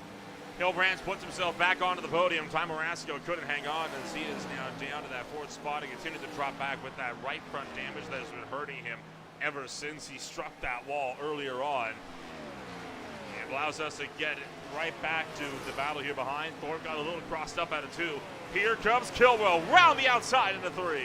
Hilbrands puts himself back onto the podium. Ty Marasco couldn't hang on as he is now down to that 4th spot and continues to drop back with that right front damage that has been hurting him ever since he struck that wall earlier on. It allows us to get right back to the battle here behind. Thorpe got a little crossed up out of 2. Here comes Kilroe round the outside into 3.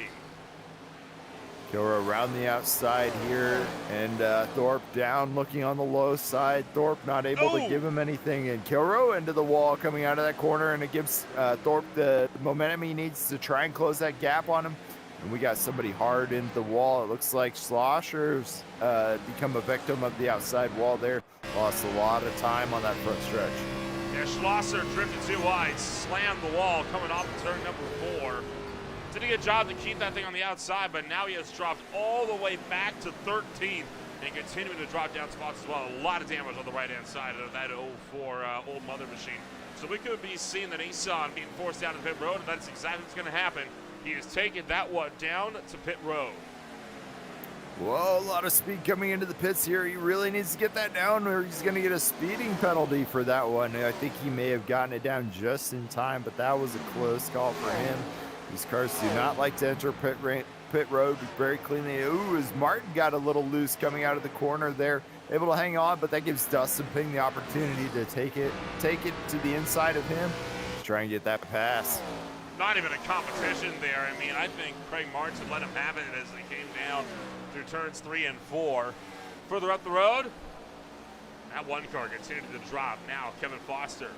Kilroe around the outside here, and Thorpe down looking on the low side. Thorpe not able to give him anything, and Kilroe into the wall coming out of that corner, and it gives Thorpe the momentum he needs to try and close that gap on him. And we got somebody hard into the wall. It looks like Schlosser's become a victim of the outside wall there. Lost a lot of time on that front stretch. Yeah, Schlosser drifted too wide, slammed the wall coming off of turn number 4. Did a good job to keep that thing on the outside, but now he has dropped all the way back to 13th and continuing to drop down spots as well. A lot of damage on the right-hand side of that 04 old Mother Machine. So we could be seeing the Nissan being forced down to pit road, and that's exactly what's going to happen. He is taking that one down to pit road. Whoa, a lot of speed coming into the pits here. He really needs to get that down or he's going to get a speeding penalty for that one. I think he may have gotten it down just in time, but that was a close call for him. These cars do not like to enter pit road very cleanly. Ooh, as Martin got a little loose coming out of the corner there, able to hang on, but that gives Dustin Ping the opportunity to take it to the inside of him, try and get that pass. Not even a competition there. I mean, I think Craig Martin let him have it as they came down through turns 3 and 4. Further up the road, that one car continued to drop. Now Kevin Foster,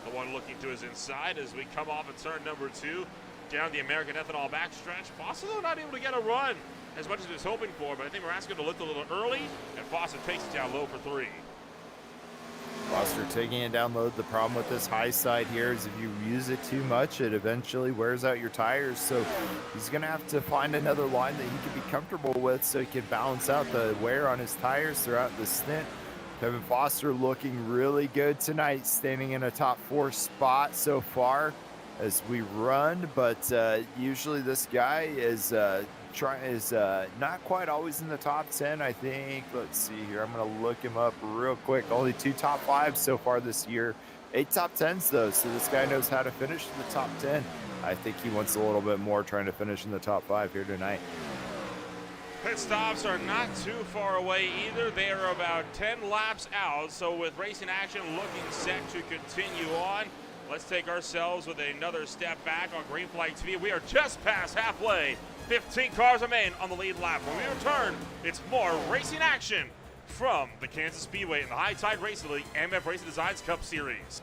the one looking to his inside as we come off of turn number 2 down the American Ethanol backstretch. Foster, though, not able to get a run as much as he was hoping for, but I think we're asking to lift a little early, and Foster takes it down low for 3. Foster taking it down low. The problem with this high side here is if you use it too much, it eventually wears out your tires. So he's going to have to find another line that he can be comfortable with so he can balance out the wear on his tires throughout the stint. Kevin Foster looking really good tonight, standing in a top 4 spot so far as we run. But usually this guy is not quite always in the top 10, I think. Let's see here. I'm going to look him up real quick. Only 2 top 5s so far this year. 8 top 10s, though, so this guy knows how to finish in the top 10. I think he wants a little bit more trying to finish in the top 5 here tonight. Pit stops are not too far away either. They are about 10 laps out, so with racing action looking set to continue on, let's take ourselves with another step back on Green Flag TV. We are just past halfway. 15 cars remain on the lead lap. When we return, it's more racing action from the Kansas Speedway in the High Tide Racing League MF Racing Designs Cup Series.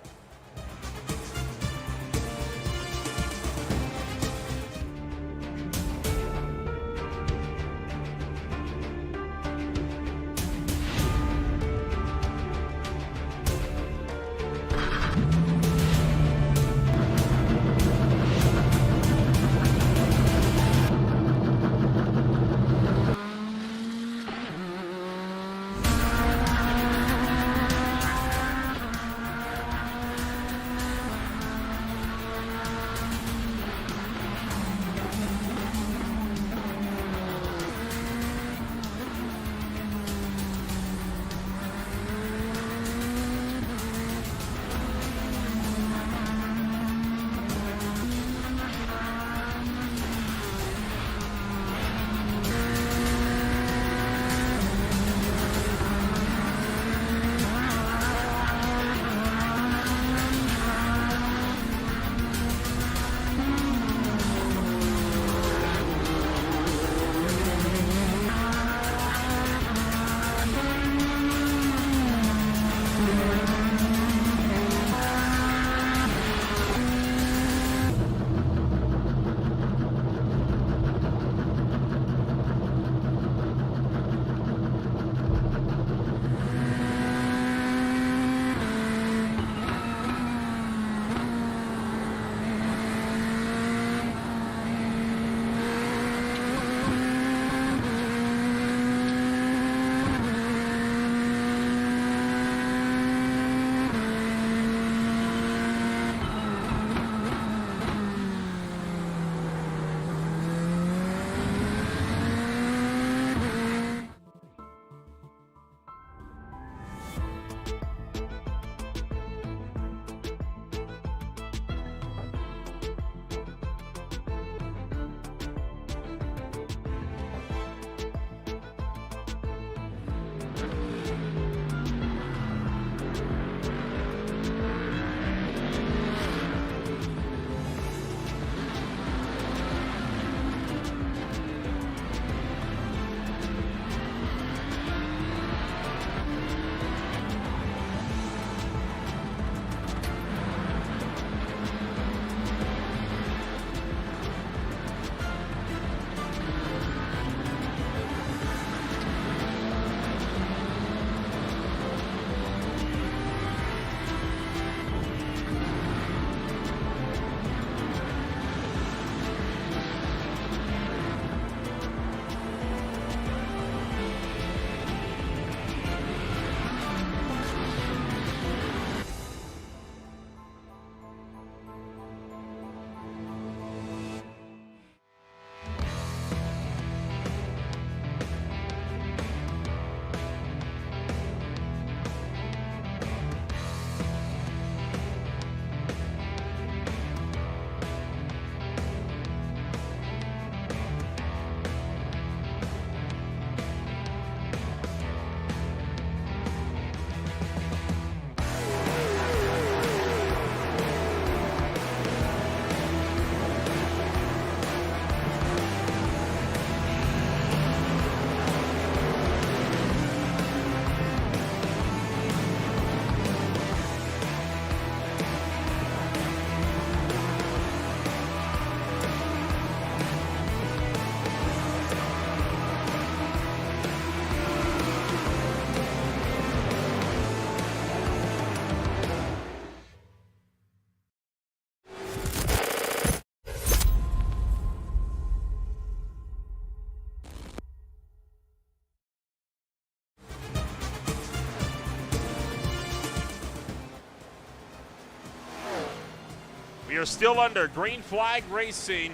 We are still under green flag racing.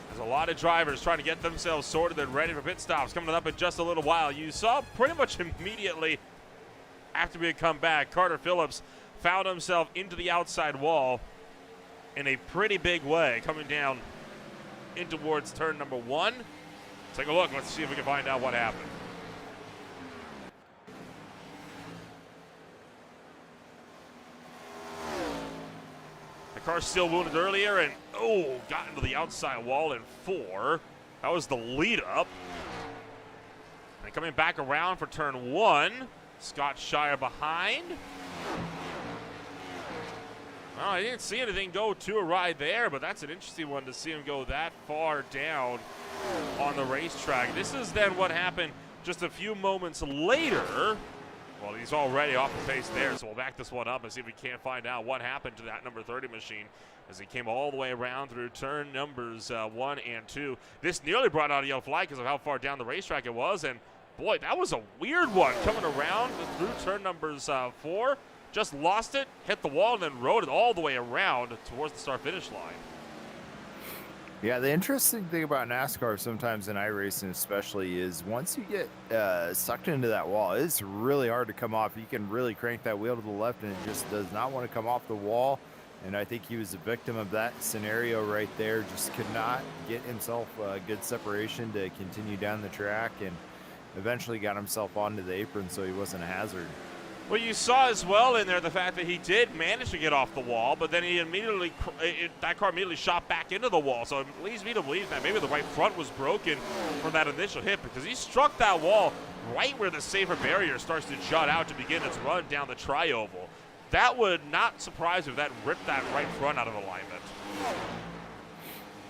There's a lot of drivers trying to get themselves sorted and ready for pit stops coming up in just a little while. You saw pretty much immediately after we had come back, Carter Phillips found himself into the outside wall in a pretty big way, coming down in towards turn number 1. Take a look. Let's see if we can find out what happened. The car's still wounded earlier and, got into the outside wall in 4. That was the lead up. And coming back around for turn 1, Scott Shire behind. Well, I didn't see anything go to a ride there, but that's an interesting one to see him go that far down on the racetrack. This is then what happened just a few moments later. Well, he's already off the pace there, so we'll back this one up and see if we can't find out what happened to that number 30 machine as he came all the way around through turn numbers 1 and 2. This nearly brought out a yellow flag because of how far down the racetrack it was, and boy, that was a weird one coming around through turn numbers 4. Just lost it, hit the wall, and then rode it all the way around towards the start-finish line. Yeah, the interesting thing about NASCAR sometimes in iRacing especially is once you get sucked into that wall, it's really hard to come off. You can really crank that wheel to the left, and it just does not want to come off the wall. And I think he was a victim of that scenario right there. Just could not get himself good separation to continue down the track, and eventually got himself onto the apron so he wasn't a hazard. Well, you saw as well in there the fact that he did manage to get off the wall, but then he immediately, that car immediately shot back into the wall. So it leads me to believe that maybe the right front was broken from that initial hit, because he struck that wall right where the safer barrier starts to jut out to begin its run down the tri-oval. That would not surprise me if that ripped that right front out of alignment.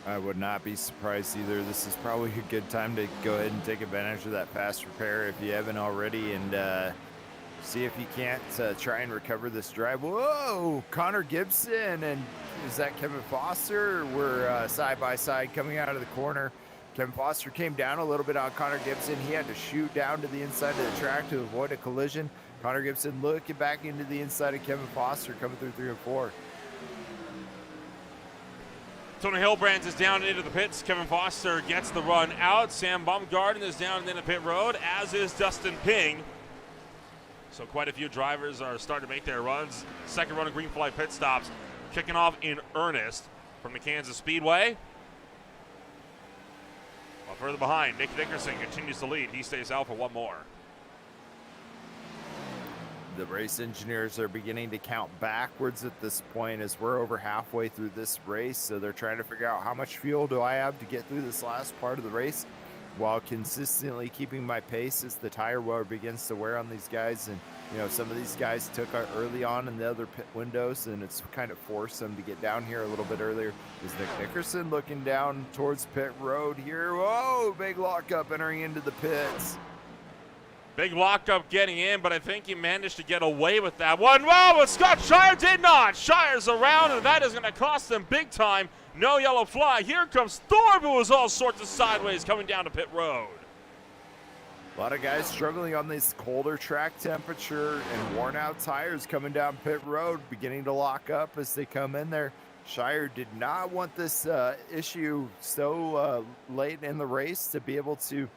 I would not be surprised either. This is probably a good time to go ahead and take advantage of that fast repair if you haven't already, and see if you can't try and recover this drive. Whoa, Connor Gibson, and is that Kevin Foster? We're side by side coming out of the corner. Kevin Foster came down a little bit on Connor Gibson. He had to shoot down to the inside of the track to avoid a collision. Connor Gibson looking back into the inside of Kevin Foster coming through 3 and 4. Tony Hillbrands is down into the pits. Kevin Foster gets the run out. Sam Baumgarten is down into pit road, as is Dustin Ping. So quite a few drivers are starting to make their runs. Second run of green flag pit stops kicking off in earnest from the Kansas Speedway. While further behind, Nick Dickerson continues to lead. He stays out for one more. The race engineers are beginning to count backwards at this point as we're over halfway through this race. So they're trying to figure out how much fuel do I have to get through this last part of the race, while consistently keeping my pace as the tire wear begins to wear on these guys. And, you know, some of these guys took early on in the other pit windows, and it's kind of forced them to get down here a little bit earlier. Is Nick Nickerson looking down towards pit road here? Whoa, big lockup entering into the pits. Big lockup getting in, but I think he managed to get away with that one. Wow, but Scott Shire did not. Shire's around, and that is going to cost them big time. No yellow flag. Here comes Thorpe, who is all sorts of sideways coming down to pit road. A lot of guys struggling on this colder track temperature and worn out tires coming down pit road, beginning to lock up as they come in there. Shire did not want this issue so late in the race to be able to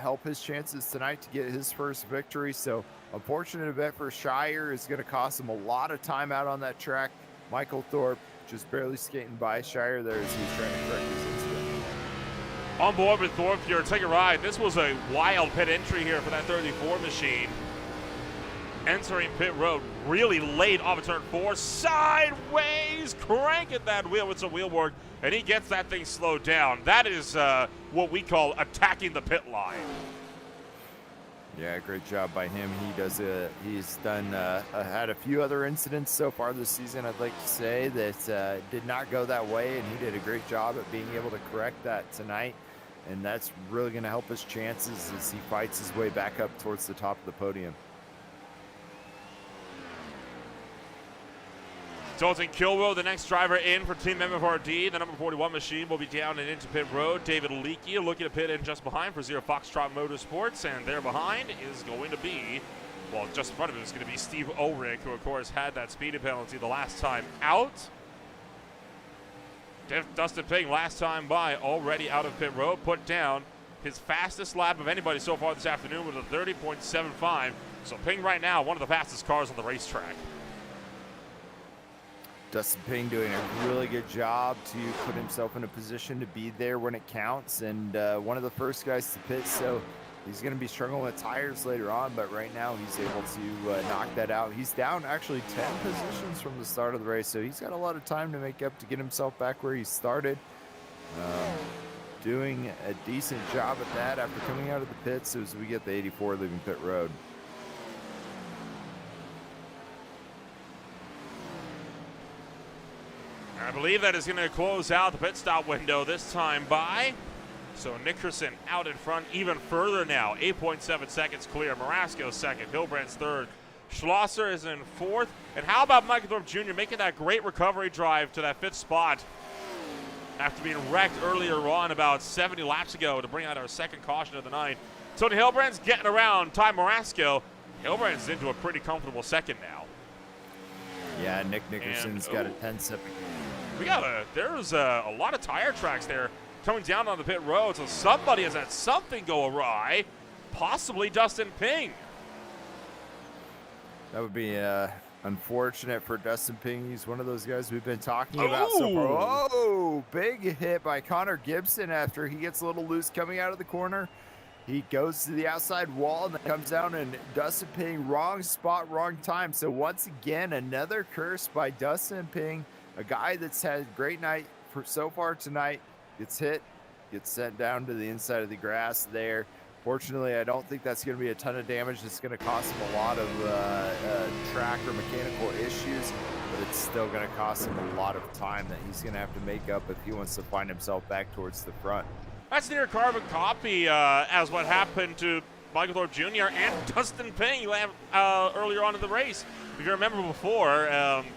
help his chances tonight to get his first victory. So unfortunate event for Shire. Is going to cost him a lot of time out on that track. Michael Thorpe just barely skating by Shire there as he's trying to correct his incident. On board with Thorpe here, take a ride. This was a wild pit entry here for that 34 machine. Entering pit road really late off of turn 4, sideways, cranking that wheel with some wheel work, and he gets that thing slowed down. That is what we call attacking the pit line. Yeah, great job by him. He's done had a few other incidents so far this season, I'd like to say, that did not go that way, and he did a great job at being able to correct that tonight. And that's really going to help his chances as he fights his way back up towards the top of the podium. Dalton Kilrow, the next driver in for Team MFRD. The number 41 machine will be down and into pit road. David Leakey looking to pit in just behind for Zero Foxtrot Motorsports. And there behind is going to be, well, just in front of him is going to be Steve Ulrich, who, of course, had that speeding penalty the last time out. Dustin Ping, last time by, already out of pit road, put down his fastest lap of anybody so far this afternoon with a 30.75. So Ping right now, one of the fastest cars on the racetrack. Dustin Ping doing a really good job to put himself in a position to be there when it counts, and one of the first guys to pit, so he's going to be struggling with tires later on, but right now he's able to knock that out. He's down actually 10 positions from the start of the race, so he's got a lot of time to make up to get himself back where he started. Doing a decent job at that after coming out of the pits as we get the 84 leaving pit road. I believe that is going to close out the pit stop window this time by. So Nickerson out in front even further now. 8.7 seconds clear. Marasco second. Hilbrandt's third. Schlosser is in fourth. And how about Michael Thorpe Jr. making that great recovery drive to that fifth spot after being wrecked earlier on about 70 laps ago to bring out our second caution of the night. Tony Hilbrandt's getting around Ty Marasco. Hilbrandt's into a pretty comfortable second now. Yeah, Nick Nickerson's got a 10-second. There's a lot of tire tracks there coming down on the pit road, so somebody has had something go awry, possibly Dustin Ping. That would be unfortunate for Dustin Ping. He's one of those guys we've been talking about so far. Oh, big hit by Connor Gibson after he gets a little loose coming out of the corner. He goes to the outside wall and then comes down, and Dustin Ping, wrong spot, wrong time. So once again, another curse by Dustin Ping, a guy that's had a great night for so far tonight. Gets hit, gets sent down to the inside of the grass there. Fortunately, I don't think that's going to be a ton of damage. It's going to cost him a lot of track or mechanical issues, but it's still going to cost him a lot of time that he's going to have to make up if he wants to find himself back towards the front. That's near carbon copy as what happened to Michael Thorpe Jr. and Dustin Ping earlier on in the race. If you remember before,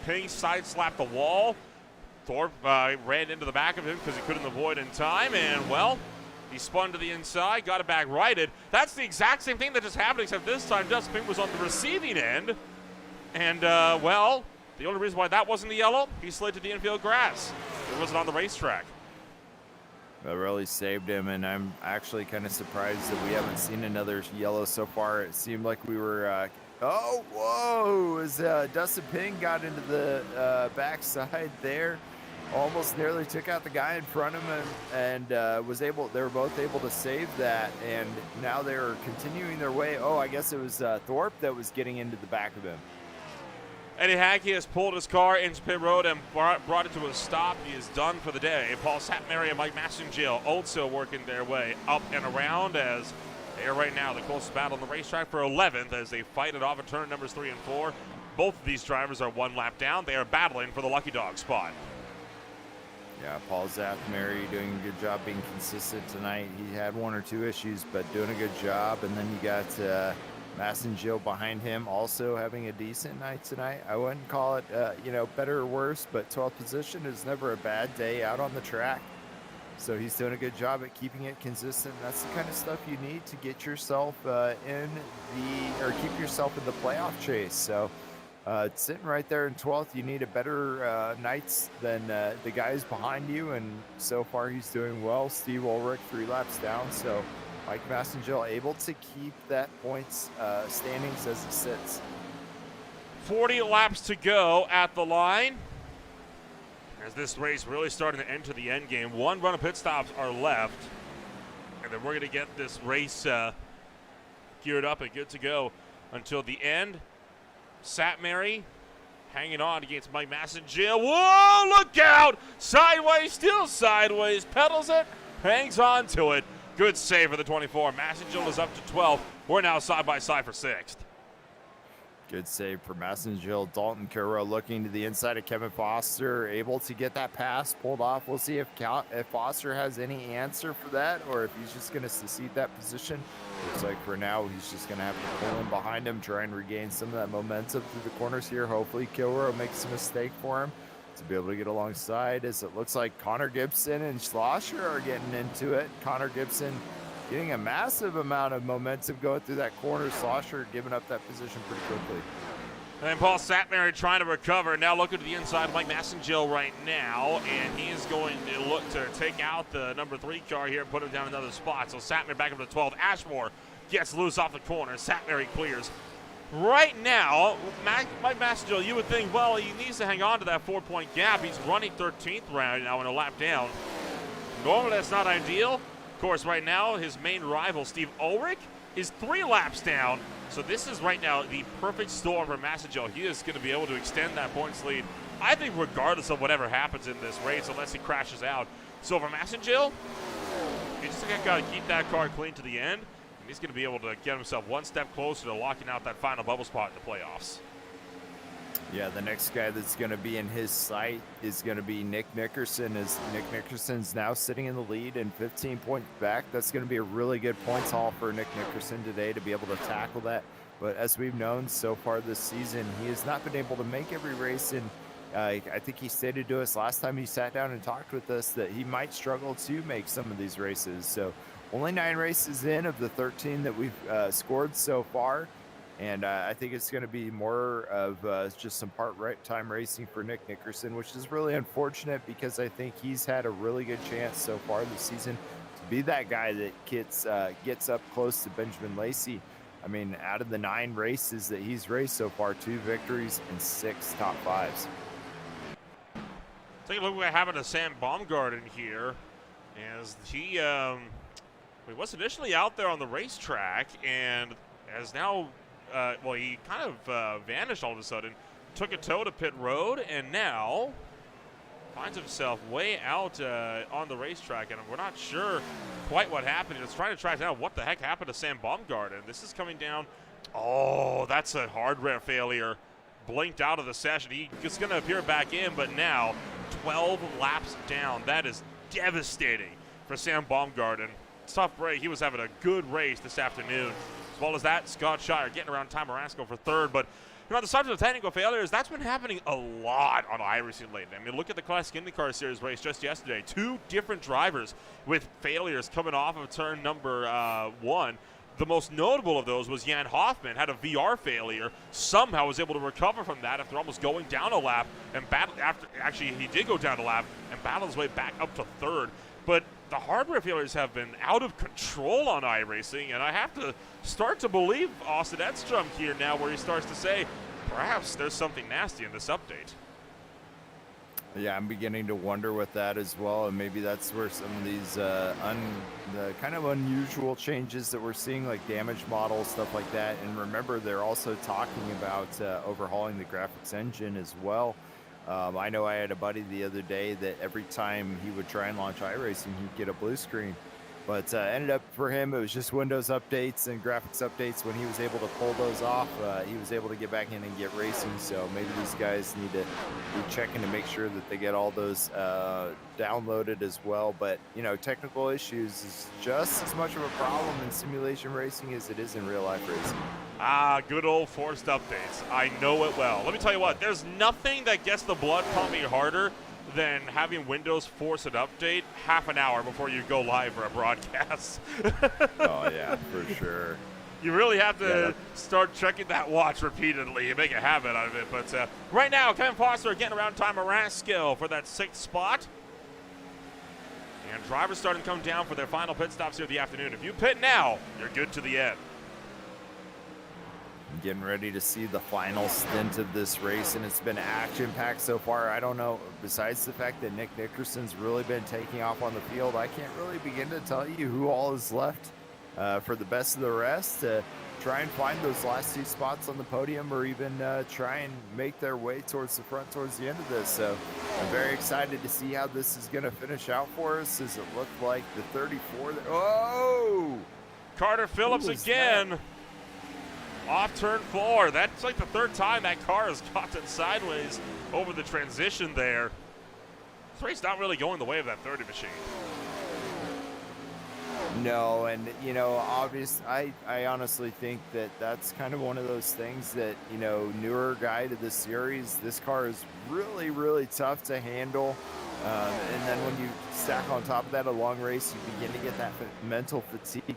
Ping side-slapped the wall. Thorpe ran into the back of him because he couldn't avoid in time, and, well, he spun to the inside, got it back righted. That's the exact same thing that just happened, except this time Dustin Ping was on the receiving end. And, well, the only reason why that wasn't the yellow, he slid to the infield grass. It wasn't on the racetrack. That really saved him, and I'm actually kind of surprised that we haven't seen another yellow so far. It seemed like we were oh, whoa, as Dustin Ping got into the backside there, almost nearly took out the guy in front of him, and they were both able to save that, and now they're continuing their way. Oh, I guess it was Thorpe that was getting into the back of him. Eddie Hackey has pulled his car into pit road and brought it to a stop. He is done for the day. Paul Sapmary and Mike Massengale also working their way up and around as they are right now the closest battle on the racetrack for 11th as they fight it off in turn numbers 3 and 4. Both of these drivers are one lap down. They are battling for the lucky dog spot. Yeah, Paul Zapmary doing a good job being consistent tonight. He had one or two issues, but doing a good job. And then you got Massengale behind him also having a decent night tonight. I wouldn't call it, better or worse, but 12th position is never a bad day out on the track. So he's doing a good job at keeping it consistent. That's the kind of stuff you need to get yourself keep yourself in the playoff chase. So sitting right there in 12th, you need a better nights than the guys behind you. And so far he's doing well. Steve Ulrich 3 laps down. So Mike Massengale able to keep that points standings as it sits. 40 laps to go at the line as this race really starting to enter the end game. One run of pit stops are left, and then we're going to get this race geared up and good to go until the end. Sapmary hanging on against Mike Massengale. Whoa, look out! Sideways, still sideways, pedals it, hangs on to it. Good save for the 24. Massengale is up to 12. We're now side by side for 6th. Good save for Massengale. Dalton Kilroy looking to the inside of Kevin Foster, able to get that pass pulled off. We'll see if Foster has any answer for that or if he's just going to secede that position. Looks like for now he's just going to have to pull in behind him, try and regain some of that momentum through the corners here. Hopefully Kilroy makes a mistake for him to be able to get alongside, as it looks like Connor Gibson and Schlosser are getting into it. Connor Gibson getting a massive amount of momentum going through that corner. Schlosser giving up that position pretty quickly. And Paul Satmary trying to recover. Now looking to the inside, Mike Massengill right now, and he is going to look to take out the number 3 car here and put him down another spot. So Satmary back up to 12. Ashmore gets loose off the corner. Satmary clears. Right now, Mike Massengill, you would think, well, he needs to hang on to that 4-point gap. He's running 13th round now in a lap down. Normally that's not ideal. Of course, right now, his main rival, Steve Ulrich, is 3 laps down. So this is right now the perfect storm for Massengill. He is going to be able to extend that points lead, I think, regardless of whatever happens in this race, unless he crashes out. So for Massengill, he just got to keep that car clean to the end, and he's going to be able to get himself one step closer to locking out that final bubble spot in the playoffs. Yeah, the next guy that's going to be in his sight is going to be Nick Nickerson, as Nick Nickerson's now sitting in the lead and 15 points back. That's going to be a really good points haul for Nick Nickerson today to be able to tackle that. But as we've known so far this season, he has not been able to make every race, and I think he stated to us last time he sat down and talked with us that he might struggle to make some of these races. So only 9 races in of the 13 that we've scored so far. And I think it's going to be more of just some part-time racing for Nick Nickerson, which is really unfortunate because I think he's had a really good chance so far this season to be that guy that gets up close to Benjamin Lacey. I mean, out of the 9 races that he's raced so far, 2 victories and 6 top 5s. Take a look at what happened to Sam Baumgarten here, as he was initially out there on the racetrack and has now. Well, he kind of vanished all of a sudden, took a tow to pit road, and now finds himself way out on the racetrack, and we're not sure quite what happened. It's trying to track down what the heck happened to Sam Baumgarten. This is coming down. Oh, that's a hardware failure. Blinked out of the session. He is going to appear back in, but now 12 laps down. That is devastating for Sam Baumgarten. Tough break. He was having a good race this afternoon. As well as that, Scott Shire getting around Tom Marasco for 3rd. But, you know, on the subject of technical failures, that's been happening a lot on iRacing lately. I mean, look at the Classic IndyCar Series race just yesterday. 2 different drivers with failures coming off of turn number 1. The most notable of those was Jan Hoffman, had a VR failure, somehow was able to recover from that after almost going down a lap, and actually he did go down a lap and battled his way back up to 3rd. But the hardware failures have been out of control on iRacing, and I have to start to believe Austin Edstrom here now, where he starts to say, perhaps there's something nasty in this update. Yeah, I'm beginning to wonder with that as well, and maybe that's where some of these the kind of unusual changes that we're seeing, like damage models, stuff like that. And remember, they're also talking about overhauling the graphics engine as well. I know I had a buddy the other day that every time he would try and launch iRacing, he'd get a blue screen. But ended up for him, it was just Windows updates and graphics updates. When he was able to pull those off, he was able to get back in and get racing. So maybe these guys need to be checking to make sure that they get all those downloaded as well. But, you know, technical issues is just as much of a problem in simulation racing as it is in real life racing. Ah, good old forced updates. I know it well. Let me tell you what, there's nothing that gets the blood pumping harder than having Windows force an update half an hour before you go live for a broadcast. Oh, yeah, for sure. You really have to start checking that watch repeatedly and make a habit out of it. But right now, Kevin Foster getting around Tom Marasco for that 6th spot. And drivers starting to come down for their final pit stops here of the afternoon. If you pit now, you're good to the end. Getting ready to see the final stint of this race, and it's been action-packed so far. I don't know, besides the fact that Nick Nickerson's really been taking off on the field, I can't really begin to tell you who all is left for the best of the rest to try and find those last 2 spots on the podium, or even try and make their way towards the front towards the end of this. So I'm very excited to see how this is going to finish out for us. Does it look like the 34? Oh! Carter Phillips again. That? Off turn 4. That's like the 3rd time that car has gotten sideways over the transition there. This race not really going the way of that 30 machine. No, and, you know, I honestly think that that's kind of one of those things that, you know, newer guy to the series, this car is really, really tough to handle. And then when you stack on top of that a long race, you begin to get that mental fatigue.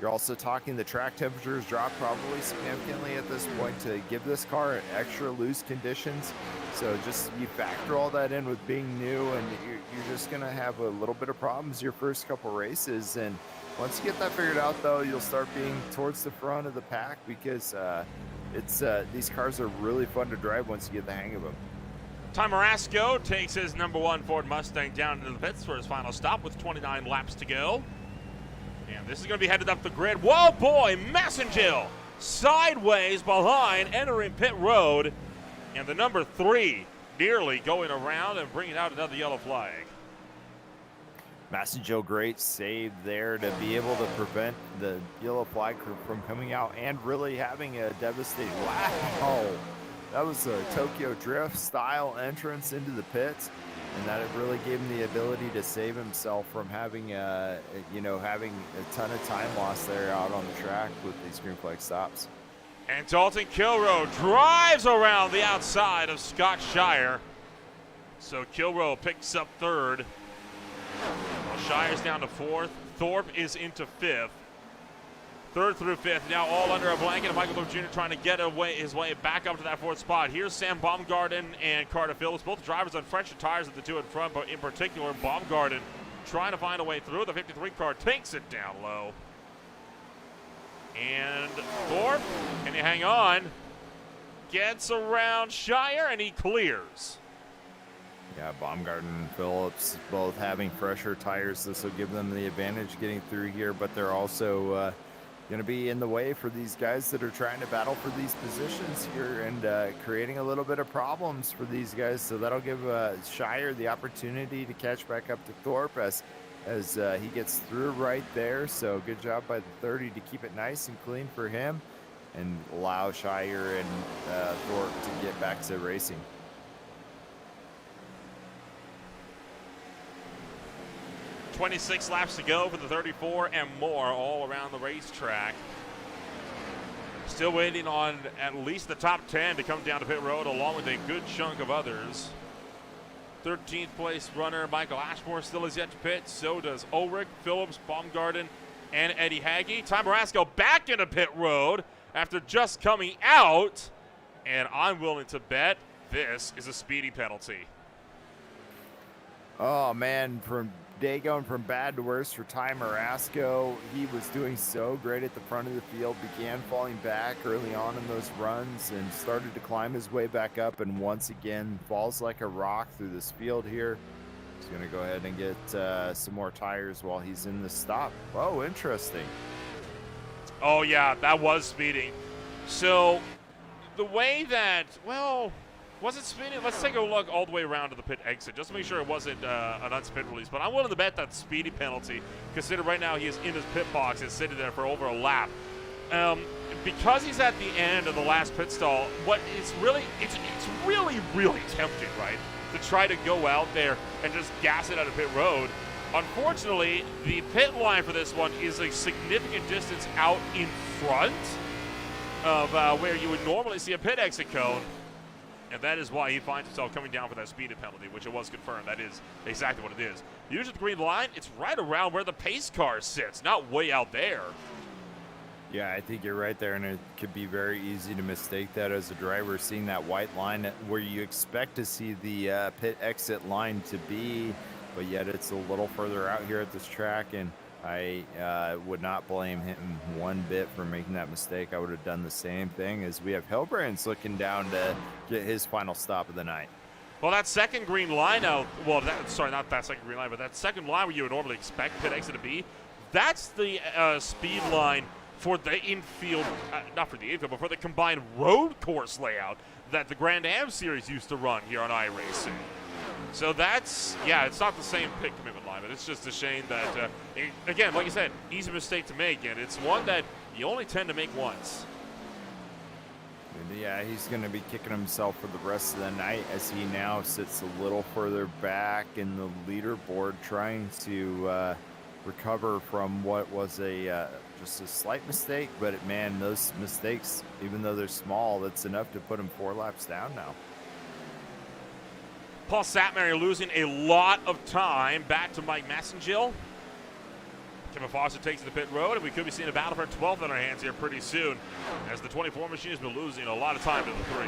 You're also talking the track temperatures drop probably significantly at this point to give this car extra loose conditions. So just you factor all that in with being new, and you're just going to have a little bit of problems your first couple races. And once you get that figured out, though, you'll start being towards the front of the pack because these cars are really fun to drive once you get the hang of them. Ty Marasco takes his #1 Ford Mustang down into the pits for his final stop with 29 laps to go. And this is going to be headed up the grid. Whoa, boy, Massengill sideways behind, entering pit road. And the &3 nearly going around and bringing out another yellow flag. Massengill, great save there to be able to prevent the yellow flag from coming out and really having a devastating, wow, that was a Tokyo Drift style entrance into the pits, and that it really gave him the ability to save himself from having having a ton of time loss there out on the track with these green flag stops. And Dalton Kilroe drives around the outside of Scott Shire. So Kilroe picks up 3rd. Well, Shire's down to 4th. Thorpe is into 5th. 3rd through 5th, now all under a blanket. And Michael Thorpe Jr. trying to get his way back up to that 4th spot. Here's Sam Baumgarten and Carter Phillips, both drivers on fresher tires of the two in front, but in particular, Baumgarten trying to find a way through. The 53 car takes it down low. And Thorpe, can he hang on? Gets around Shire, and he clears. Yeah, Baumgarten and Phillips both having fresher tires. This will give them the advantage getting through here, but they're also going to be in the way for these guys that are trying to battle for these positions here and creating a little bit of problems for these guys. So that'll give Shire the opportunity to catch back up to Thorpe as he gets through right there. So good job by the 30 to keep it nice and clean for him and allow Shire and Thorpe to get back to racing. 26 laps to go for the 34 and more all around the racetrack. Still waiting on at least the top 10 to come down to pit road along with a good chunk of others. 13th place runner Michael Ashmore still is yet to pit. So does Ulrich, Phillips, Baumgarten, and Eddie Hagge. Ty Marasco back into pit road after just coming out. And I'm willing to bet this is a speeding penalty. Oh, man, from day going from bad to worse for Ty Marasco. He was doing so great at the front of the field, began falling back early on in those runs and started to climb his way back up, and once again falls like a rock through this field here. He's going to go ahead and get some more tires while he's in the stop. Whoa, interesting. Oh, yeah, that was speeding. So the way that, well, was it speeding? Let's take a look all the way around to the pit exit just to make sure it wasn't an unspit release. But I'm willing to bet that's speeding penalty. Consider right now he is in his pit box and sitting there for over a lap. Because he's at the end of the last pit stall, it's really tempting, right, to try to go out there and just gas it out of pit road. Unfortunately, the pit line for this one is a significant distance out in front of where you would normally see a pit exit cone. And that is why he finds himself coming down for that speeding penalty, which it was confirmed. That is exactly what it is. Usually the green line, it's right around where the pace car sits, not way out there. Yeah, I think you're right there, and it could be very easy to mistake that as a driver, seeing that white line where you expect to see the pit exit line to be, but yet it's a little further out here at this track, and I would not blame him one bit for making that mistake. I would have done the same thing as we have Hilbrands looking down to get his final stop of the night. Well, that second green line out, not that second green line, but that second line where you would normally expect pit exit to be, that's the speed line for the infield, not for the infield, but for the combined road course layout that the Grand Am Series used to run here on iRacing. So that's, yeah, it's not the same pit commitment line, but it's just a shame that, again, like I said, easy mistake to make, and it's one that you only tend to make once. Yeah, he's going to be kicking himself for the rest of the night as he now sits a little further back in the leaderboard trying to recover from what was just a slight mistake. But, man, those mistakes, even though they're small, that's enough to put him 4 laps down now. Paul Satmary losing a lot of time back to Mike Massengill. Kevin Foster takes to the pit road, and we could be seeing a battle for 12th on our hands here pretty soon, as the 24 machine has been losing a lot of time to the 3.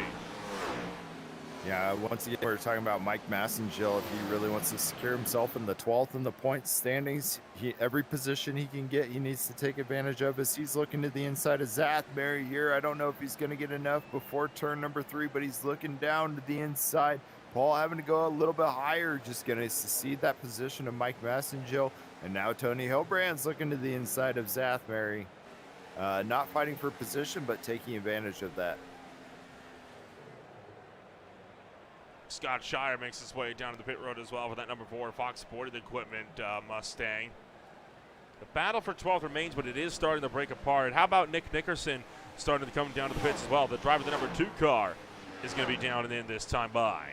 Yeah, once again, we're talking about Mike Massengill. If he really wants to secure himself in the 12th in the point standings, every position he can get, he needs to take advantage of as he's looking to the inside of Zathbury here. I don't know if he's going to get enough before turn number 3, but he's looking down to the inside. Paul having to go a little bit higher, just going to secede that position of Mike Massengill. And now Tony Hilbrand's looking to the inside of Zathbury. Not fighting for position, but taking advantage of that. Scott Shire makes his way down to the pit road as well for that number 4 Fox Sporting Equipment Mustang. The battle for 12th remains, but it is starting to break apart. How about Nick Nickerson starting to come down to the pits as well? The driver of the number 2 car is going to be down and in this time by.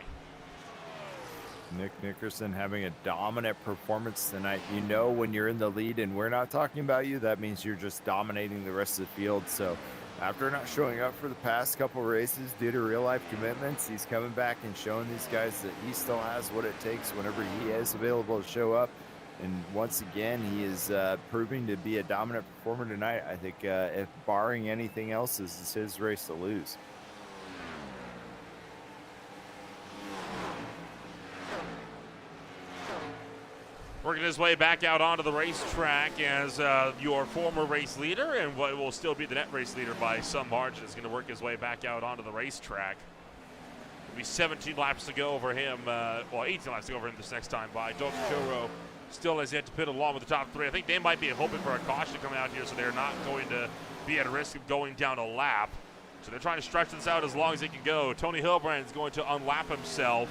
Nick Nickerson having a dominant performance tonight. You know, when you're in the lead and we're not talking about you, that means you're just dominating the rest of the field. So after not showing up for the past couple races due to real life commitments, he's coming back and showing these guys that he still has what it takes whenever he is available to show up. And once again, he is proving to be a dominant performer tonight. I think if barring anything else, this is his race to lose. Working his way back out onto the racetrack as your former race leader and what will still be the net race leader by some margin is going to work his way back out onto the racetrack. It'll be 17 laps to go over him, 18 laps to go over him this next time by. Dalton Kilrow still has yet to pit along with the top 3. I think they might be hoping for a caution coming out here, so they're not going to be at risk of going down a lap. So they're trying to stretch this out as long as they can go. Tony Hilbrand is going to unlap himself.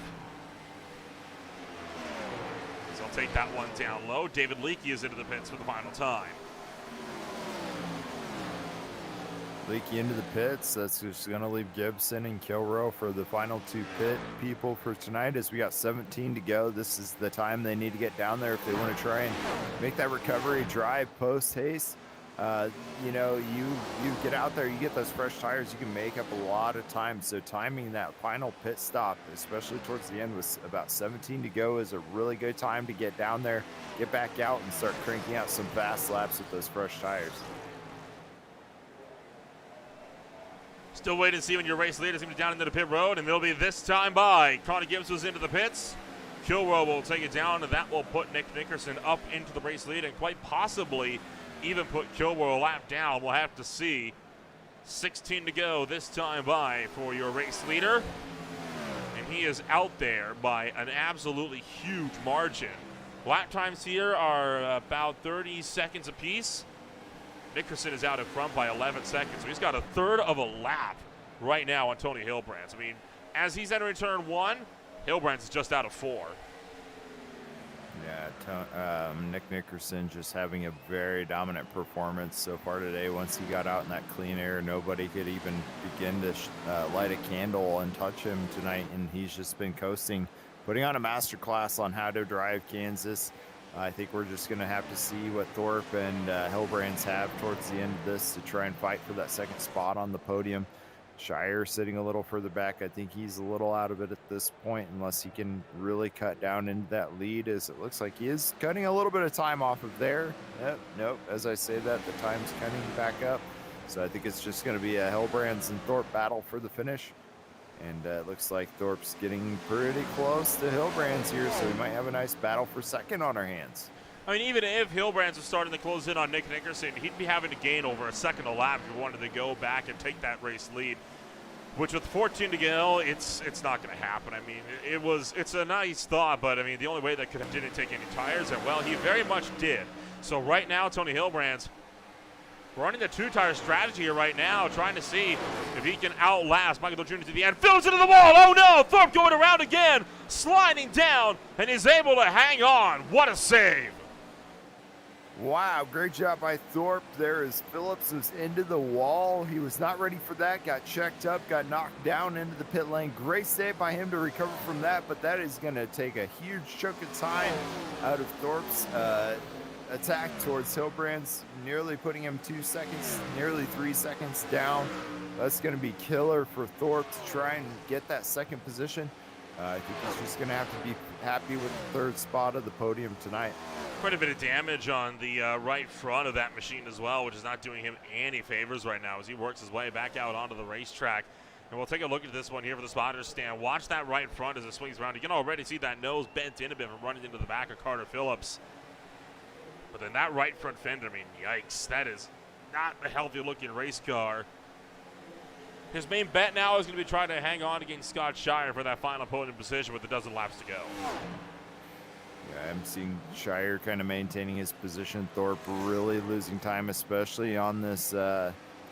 So I'll take that one down low. David Leakey is into the pits for the final time. Leakey into the pits. That's just going to leave Gibson and Kilrow for the final 2 pit people for tonight as we got 17 to go. This is the time they need to get down there if they want to try and make that recovery drive post haste. You know, you get out there, you get those fresh tires, you can make up a lot of time. So timing that final pit stop, especially towards the end with about 17 to go, is a really good time to get down there, get back out and start cranking out some fast laps with those fresh tires. Still waiting to see when your race leader is going to be down into the pit road, and it'll be this time by. Connie Gibbs was into the pits. Kilrow will take it down, and that will put Nick Nickerson up into the race lead and quite possibly even put Kilrow a lap down. We'll have to see. 16 to go this time by for your race leader. And he is out there by an absolutely huge margin. Lap times here are about 30 seconds apiece. Nickerson is out in front by 11 seconds. So he's got a third of a lap right now on Tony Hilbrand. I mean, as he's entering turn 1, Hilbrand's just out of 4. Yeah, Nick Nickerson just having a very dominant performance so far today. Once he got out in that clean air, nobody could even begin to light a candle and touch him tonight, and he's just been coasting, putting on a masterclass on how to drive Kansas. I think we're just going to have to see what Thorpe and Hilbrands have towards the end of this to try and fight for that second spot on the podium. Shire sitting a little further back. I think he's a little out of it at this point unless he can really cut down into that lead, as it looks like he is cutting a little bit of time off of there. Nope. As I say that, the time's cutting back up. So I think it's just going to be a Hilbrands and Thorpe battle for the finish. And it looks like Thorpe's getting pretty close to Hilbrands here, so we might have a nice battle for second on our hands. I mean, even if Hilbrands was starting to close in on Nick Nickerson, he'd be having to gain over a second a lap if he wanted to go back and take that race lead. Which with 14 to go, it's not going to happen. I mean, it's a nice thought, but I mean, the only way that didn't take any tires, and well, he very much did. So right now, Tony Hilbrands running the 2-tire strategy here right now, trying to see if he can outlast Michael Jr. to the end. Fills into the wall. Oh no! Thorpe going around again, sliding down, and he's able to hang on. What a save! Wow, great job by Thorpe there as Phillips was into the wall. He was not ready for that, got checked up, got knocked down into the pit lane. Great save by him to recover from that, but that is going to take a huge chunk of time out of Thorpe's attack towards Hilbrands, nearly putting him 2 seconds, nearly 3 seconds down. That's going to be killer for Thorpe to try and get that second position. I think he's just going to have to be happy with the third spot of the podium tonight. Quite a bit of damage on the right front of that machine as well, which is not doing him any favors right now as he works his way back out onto the racetrack. And we'll take a look at this one here for the spotters stand. Watch that right front as it swings around. You can already see that nose bent in a bit from running into the back of Carter Phillips. But then that right front fender, I mean, yikes, that is not a healthy looking race car. His main bet now is going to be trying to hang on against Scott Shire for that final podium position with a dozen laps to go. Yeah, I'm seeing Shire kind of maintaining his position. Thorpe really losing time, especially on this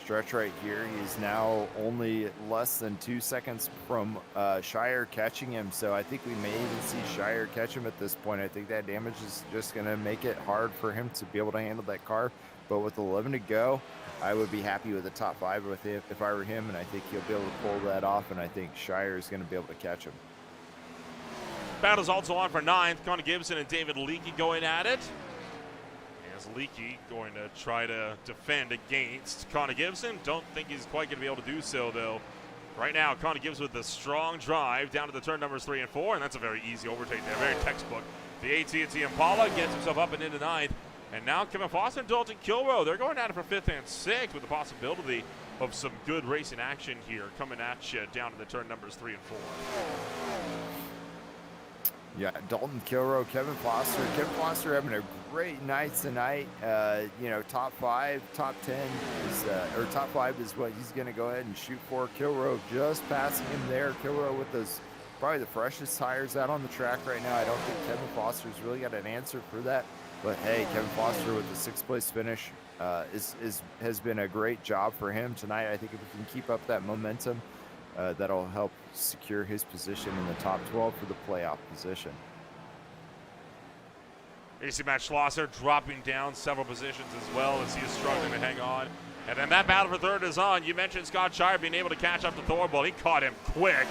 stretch right here. He's now only less than 2 seconds from Shire catching him, so I think we may even see Shire catch him at this point. I think that damage is just going to make it hard for him to be able to handle that car, but with 11 to go, I would be happy with the top 5 with him if I were him, and I think he'll be able to pull that off, and I think Shire is going to be able to catch him. Battle's also on for 9th. Connor Gibson and David Leakey going at it. As Leakey going to try to defend against Connor Gibson. Don't think he's quite going to be able to do so, though. Right now, Connor Gibson with a strong drive down to the turn numbers 3 and 4, and that's a very easy overtake there, very textbook. The AT&T Impala gets himself up and into 9th. And now Kevin Foster and Dalton Kilroe, they're going at it for 5th and 6th with the possibility of some good racing action here coming at you down to the turn numbers 3 and 4. Yeah, Dalton Kilroe, Kevin Foster. Kevin Foster having a great night tonight. You know, top 5, top 10 is, or top 5 is what he's going to go ahead and shoot for. Kilroe just passing him there. Kilroe with those probably the freshest tires out on the track right now. I don't think Kevin Foster's really got an answer for that. But hey, Kevin Foster with the 6th place finish has been a great job for him tonight. I think if we can keep up that momentum, that'll help secure his position in the top 12 for the playoff position. AC Matt Schlosser dropping down several positions as well as he is struggling to hang on. And then that battle for 3rd is on. You mentioned Scott Shire being able to catch up to Thorwald. He caught him quick.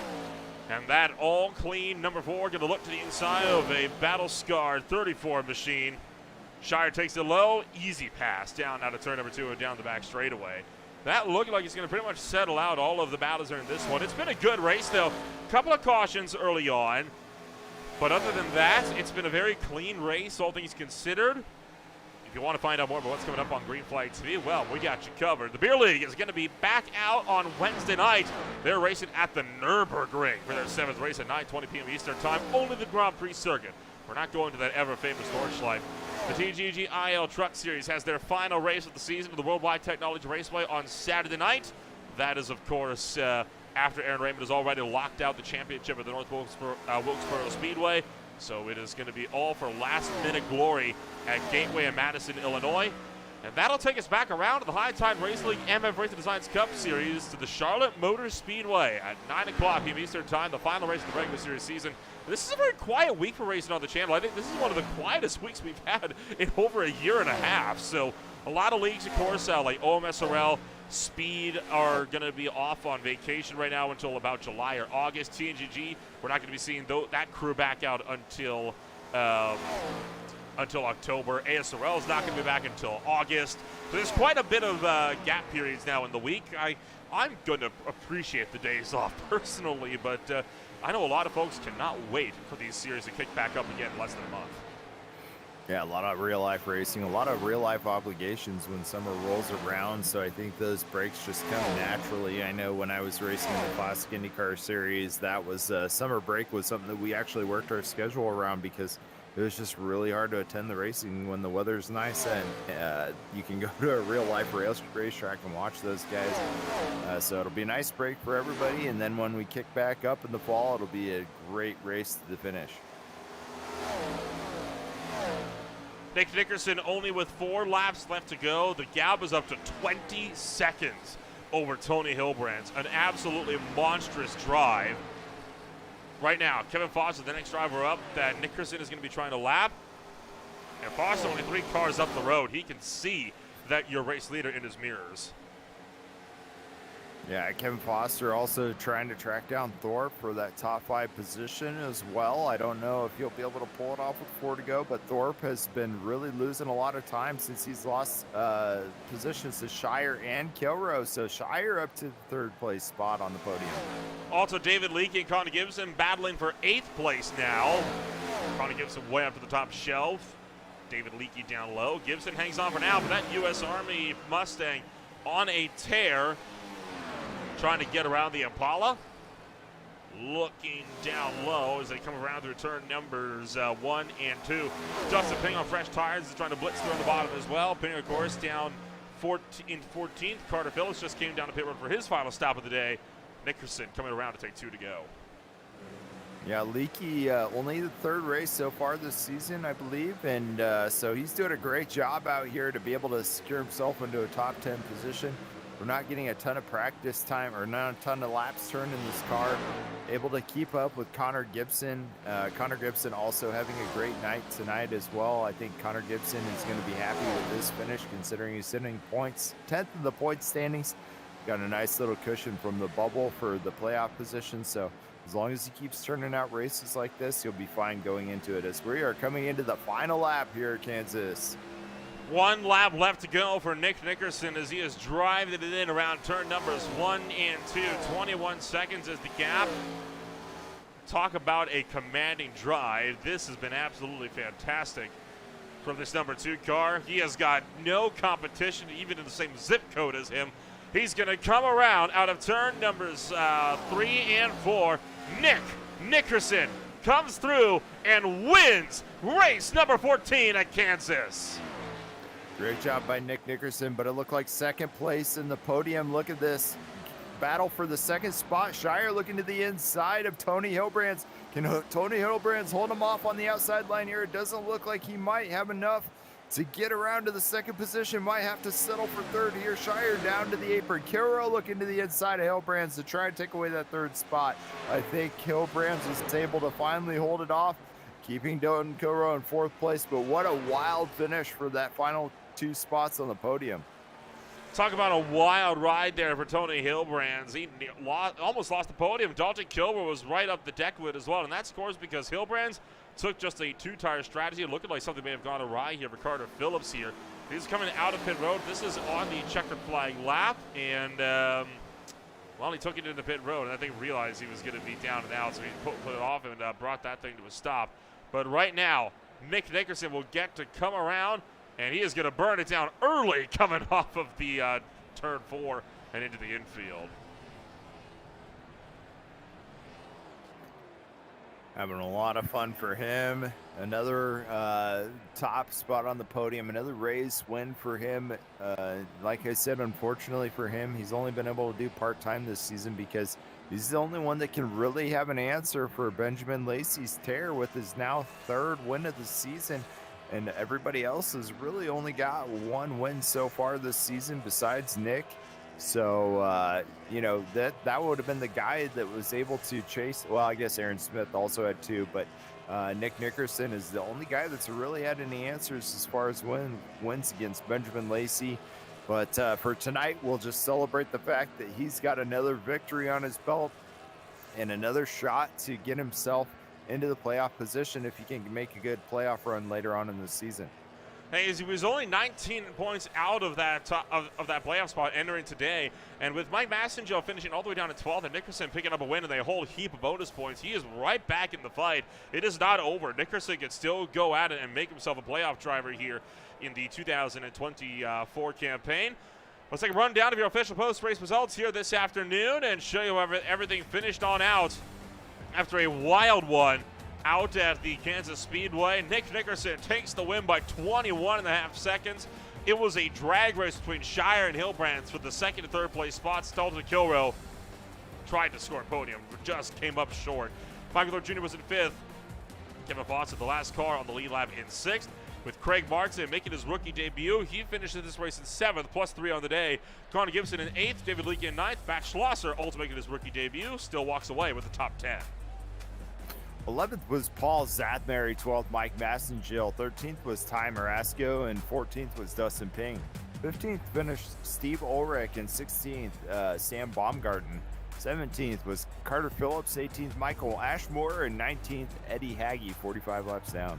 And that all clean number 4 going to look to the inside of a battle-scarred 34 machine. Shire takes it low, easy pass down out of turn number 2 and down the back straightaway. That looked like it's going to pretty much settle out all of the battles in this one. It's been a good race, though. A couple of cautions early on. But other than that, it's been a very clean race, all things considered. If you want to find out more about what's coming up on Green Flag TV, well, we got you covered. The Beer League is going to be back out on Wednesday night. They're racing at the Nürburgring for their 7th race at 9:20 p.m. Eastern Time. Only the Grand Prix circuit. We're not going to that ever-famous Nordschleife. The TGG Truck Series has their final race of the season at the Worldwide Technology Raceway on Saturday night. That is, of course, after Aaron Raymond has already locked out the championship at the North Wilkesboro Speedway. So it is going to be all for last-minute glory at Gateway in Madison, Illinois. And that'll take us back around to the High Tide Race League MF Racing Designs Cup Series to the Charlotte Motor Speedway at 9 o'clock p.m. Eastern Time, the final race of the regular series season. This is a very quiet week for racing on the channel. I think this is one of the quietest weeks we've had in over a year and a half. So a lot of leagues, of course, like OMSRL, Speed are going to be off on vacation right now until about July or August. TNGG, we're not going to be seeing that crew back out until October. ASRL is not going to be back until August. So there's quite a bit of gap periods now in the week. I'm going to appreciate the days off personally, but I know a lot of folks cannot wait for these series to kick back up again in less than a month. Yeah, a lot of real-life racing, a lot of real-life obligations when summer rolls around, so I think those breaks just come naturally. I know when I was racing in the Classic IndyCar Series, that was summer break was something that we actually worked our schedule around because it was just really hard to attend the racing when the weather's nice and you can go to a real-life racetrack and watch those guys. So it'll be a nice break for everybody, and then when we kick back up in the fall, it'll be a great race to the finish. Nick Nickerson only with 4 laps left to go. The gap is up to 20 seconds over Tony Hilbrand's. An absolutely monstrous drive. Right now, Kevin Foster, the next driver up that Nickerson is going to be trying to lap. And Foster only 3 cars up the road. He can see that your race leader in his mirrors. Yeah, Kevin Foster also trying to track down Thorpe for that top 5 position as well. I don't know if he'll be able to pull it off with 4 to go, but Thorpe has been really losing a lot of time since he's lost positions to Shire and Kilrow. So Shire up to the 3rd place spot on the podium. Also, David Leakey and Connor Gibson battling for 8th place now. Connor Gibson way up to the top shelf. David Leakey down low. Gibson hangs on for now, but that U.S. Army Mustang on a tear, trying to get around the Impala. Looking down low as they come around through turn numbers 1 and 2. Justin Ping on fresh tires is trying to blitz through on the bottom as well. Ping, of course, down in 14th. Carter Phillips just came down to pit road for his final stop of the day. Nickerson coming around to take 2 to go. Yeah, Leakey only the 3rd race so far this season, I believe, and so he's doing a great job out here to be able to secure himself into a top 10 position. We're not getting a ton of practice time or not a ton of laps turned in this car. Able to keep up with Connor Gibson. Connor Gibson also having a great night tonight as well. I think Connor Gibson is going to be happy with this finish considering he's sitting points 10th in the point standings. Got a nice little cushion from the bubble for the playoff position. So as long as he keeps turning out races like this, he'll be fine going into it as we are coming into the final lap here at Kansas. 1 lap left to go for Nick Nickerson as he is driving it in around turn numbers 1 and 2. 21 seconds is the gap. Talk about a commanding drive. This has been absolutely fantastic from this number 2 car. He has got no competition even in the same zip code as him. He's going to come around out of turn numbers 3 and 4. Nick Nickerson comes through and wins race number 14 at Kansas. Great job by Nick Nickerson, but it looked like 2nd place in the podium. Look at this battle for the 2nd spot. Shire looking to the inside of Tony Hillbrands. Can Tony Hillbrands hold him off on the outside line here? It doesn't look like he might have enough to get around to the 2nd position. Might have to settle for 3rd here. Shire down to the apron. Kilrow looking to the inside of Hillbrands to try and take away that 3rd spot. I think Hillbrands was able to finally hold it off, keeping Dalton Kilrow in 4th place. But what a wild finish for that final 2 spots on the podium. Talk about a wild ride there for Tony Hillbrands. He almost lost the podium. Dalton Kilmer was right up the deck with it as well, and that scores because Hillbrands took just a 2-tire strategy. It looked like something may have gone awry here for Carter Phillips here. He's coming out of pit road. This is on the checkered flag lap, and well, he took it into pit road, and I think realized he was going to be down and out, so he put it off and brought that thing to a stop. But right now, Nick Nickerson will get to come around, and he is going to burn it down early coming off of the turn 4 and into the infield. Having a lot of fun for him. Another top spot on the podium, another race win for him. Like I said, unfortunately for him, he's only been able to do part-time this season because he's the only one that can really have an answer for Benjamin Lacey's tear with his now 3rd win of the season. And everybody else has really only got 1 win so far this season besides Nick. So, you know, that would have been the guy that was able to chase. Well, I guess Aaron Smith also had 2, but Nick Nickerson is the only guy that's really had any answers as far as wins against Benjamin Lacey. But for tonight, we'll just celebrate the fact that he's got another victory on his belt and another shot to get himself into the playoff position if he can make a good playoff run later on in the season. Hey, he was only 19 points out of that of that playoff spot entering today, and with Mike Massengill finishing all the way down to 12th and Nickerson picking up a win and a whole heap of bonus points, he is right back in the fight. It is not over. Nickerson can still go at it and make himself a playoff driver here in the 2024 campaign. Let's take a rundown of your official post-race results here this afternoon and show you how everything finished on out after a wild one out at the Kansas Speedway. Nick Nickerson takes the win by 21.5 seconds. It was a drag race between Shire and Hillbrands for the 2nd and 3rd place spots. Dalton Kilrow tried to score a podium, but just came up short. Michael Thorpe Jr. was in 5th. Kevin Foster, the last car on the lead lap, in 6th. With Craig Martin making his rookie debut, he finishes this race in 7th, +3 on the day. Connor Gibson in 8th, David Leakey in 9th. Matt Schlosser, also making his rookie debut, still walks away with the top 10. 11th was Paul Zathmary, 12th Mike Massengill, 13th was Ty Marasco, and 14th was Dustin Ping. 15th finished Steve Ulrich, and 16th Sam Baumgarten. 17th was Carter Phillips, 18th Michael Ashmore, and 19th Eddie Haggy, 45 laps down.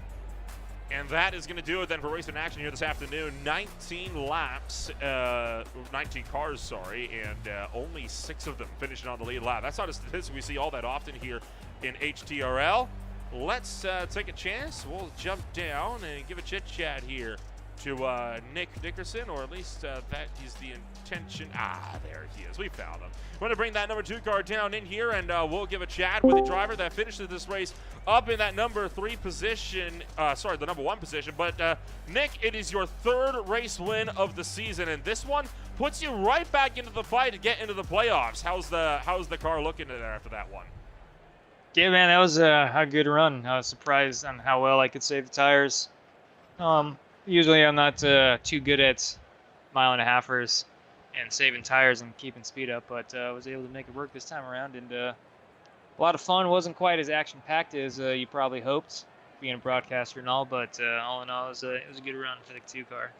And that is going to do it then for Race in Action here this afternoon. 19 laps, 19 cars, sorry, and only 6 of them finishing on the lead lap. That's not a statistic we see all that often here in HTRL. Let's take a chance. We'll jump down and give a chit-chat here to Nick Dickerson, or at least that is the intention. There he is. We found him. We're going to bring that number 2 car down in here, and we'll give a chat with the driver that finishes this race up in that number 3 position. Sorry, the number 1 position. But Nick, it is your 3rd race win of the season, and this one puts you right back into the fight to get into the playoffs. How's the car looking there after that one? Yeah, man, that was a good run. I was surprised on how well I could save the tires. Usually I'm not too good at mile-and-a-halfers and saving tires and keeping speed up, but I was able to make it work this time around, and a lot of fun. Wasn't quite as action-packed as you probably hoped, being a broadcaster and all, but all in all, it was a good run for the 2 car.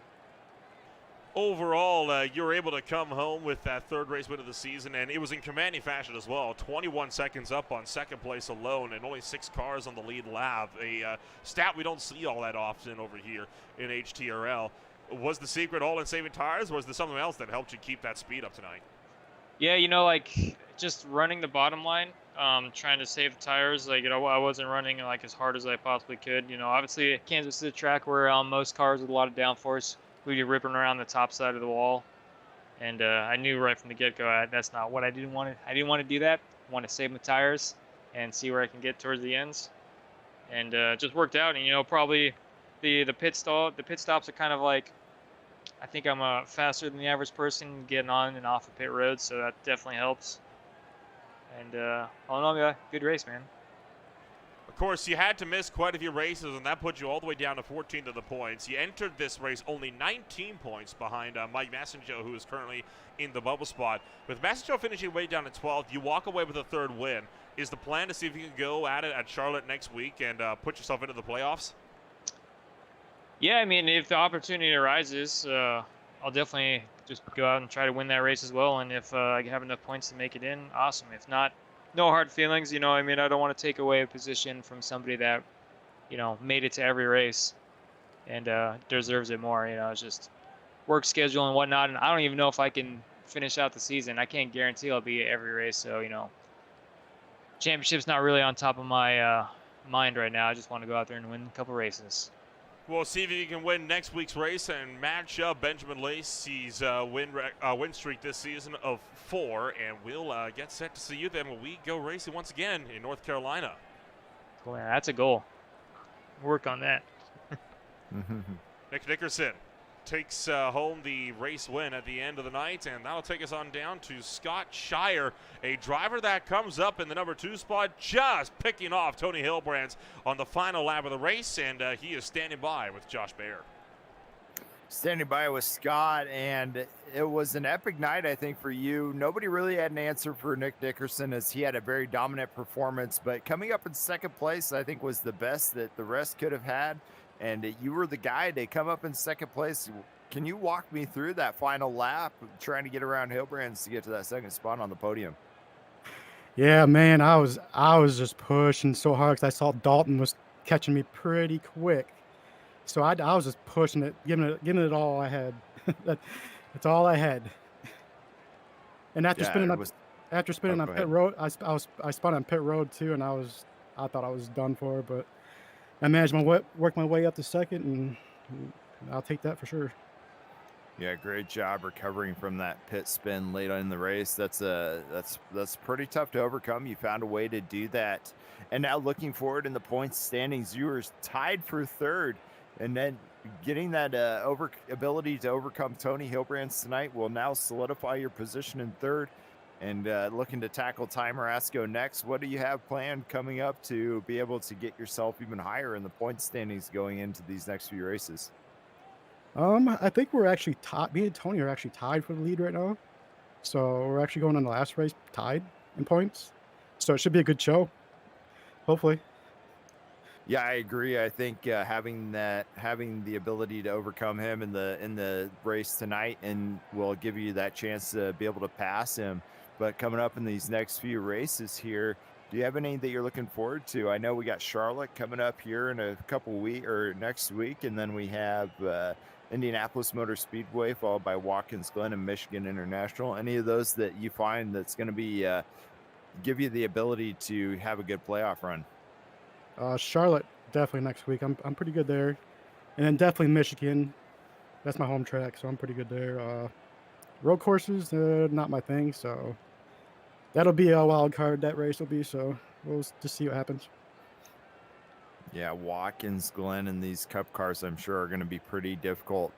Overall, you were able to come home with that 3rd race win of the season, and it was in commanding fashion as well. 21 seconds up on 2nd place alone, and only 6 cars on the lead lap. A stat we don't see all that often over here in HTRL. Was the secret all in saving tires, or was there something else that helped you keep that speed up tonight? Yeah, like just running the bottom line, trying to save tires. Like, I wasn't running like as hard as I possibly could. Obviously Kansas is a track where most cars with a lot of downforce, we'd be ripping around the top side of the wall, and I knew right from the get-go that's not what I didn't want to. I didn't want to do that. I want to save my tires and see where I can get towards the ends, and just worked out. And probably the pit stops are kind of like, I think I'm faster than the average person getting on and off of pit roads, so that definitely helps. And all in all, yeah, good race, man. Of course, you had to miss quite a few races, and that put you all the way down to 14th of the points. You entered this race only 19 points behind Mike Massenjo, who is currently in the bubble spot. With Massenjo finishing way down at 12th, you walk away with a 3rd win. Is the plan to see if you can go at it at Charlotte next week and put yourself into the playoffs? Yeah, I mean, if the opportunity arises, I'll definitely just go out and try to win that race as well. And if I have enough points to make it in, awesome. If not, no hard feelings. I don't want to take away a position from somebody that, made it to every race and deserves it more. It's just work schedule and whatnot. And I don't even know if I can finish out the season. I can't guarantee I'll be at every race. So, championship's not really on top of my mind right now. I just want to go out there and win a couple races. We'll see if you can win next week's race and match up Benjamin Lacey's win streak this season of 4, and we'll get set to see you then when we go racing once again in North Carolina. Cool, man. That's a goal. Work on that. Nick Dickerson takes home the race win at the end of the night, and that'll take us on down to Scott Shire, a driver that comes up in the number 2 spot, just picking off Tony Hilbrands on the final lap of the race, and he is standing by with Josh Baer. Standing by with Scott, and it was an epic night, I think, for you. Nobody really had an answer for Nick Dickerson, as he had a very dominant performance, but coming up in 2nd place, I think, was the best that the rest could have had. And you were the guy to come up in 2nd place. Can you walk me through that final lap, trying to get around Hilbrands to get to that 2nd spot on the podium? Yeah, man, I was just pushing so hard because I saw Dalton was catching me pretty quick. So I was just pushing it, giving it all I had. That's all I had. And after spinning on pit road, I spun on pit road too, and I thought I was done for, but I managed to work my way up to 2nd, and I'll take that for sure. Yeah, great job recovering from that pit spin late in the race. That's pretty tough to overcome. You found a way to do that. And now looking forward in the points standings, you were tied for 3rd, and then getting that ability to overcome Tony Hilbrands tonight will now solidify your position in 3rd. And looking to tackle Ty Marasco next. What do you have planned coming up to be able to get yourself even higher in the point standings going into these next few races? I think we're actually tied. Me and Tony are actually tied for the lead right now. So we're actually going on the last race tied in points. So it should be a good show. Hopefully. Yeah, I agree. I think having the ability to overcome him in the race tonight, and will give you that chance to be able to pass him. But coming up in these next few races here, do you have any that you're looking forward to? I know we got Charlotte coming up here in a couple week or next week, and then we have Indianapolis Motor Speedway, followed by Watkins Glen and Michigan International. Any of those that you find that's going to be give you the ability to have a good playoff run? Charlotte definitely next week. I'm pretty good there, and then definitely Michigan. That's my home track, so I'm pretty good there. Road courses, not my thing, so that'll be a wild card. That race will be, so we'll just see what happens. Yeah, Watkins Glen and these Cup cars, I'm sure, are going to be pretty difficult.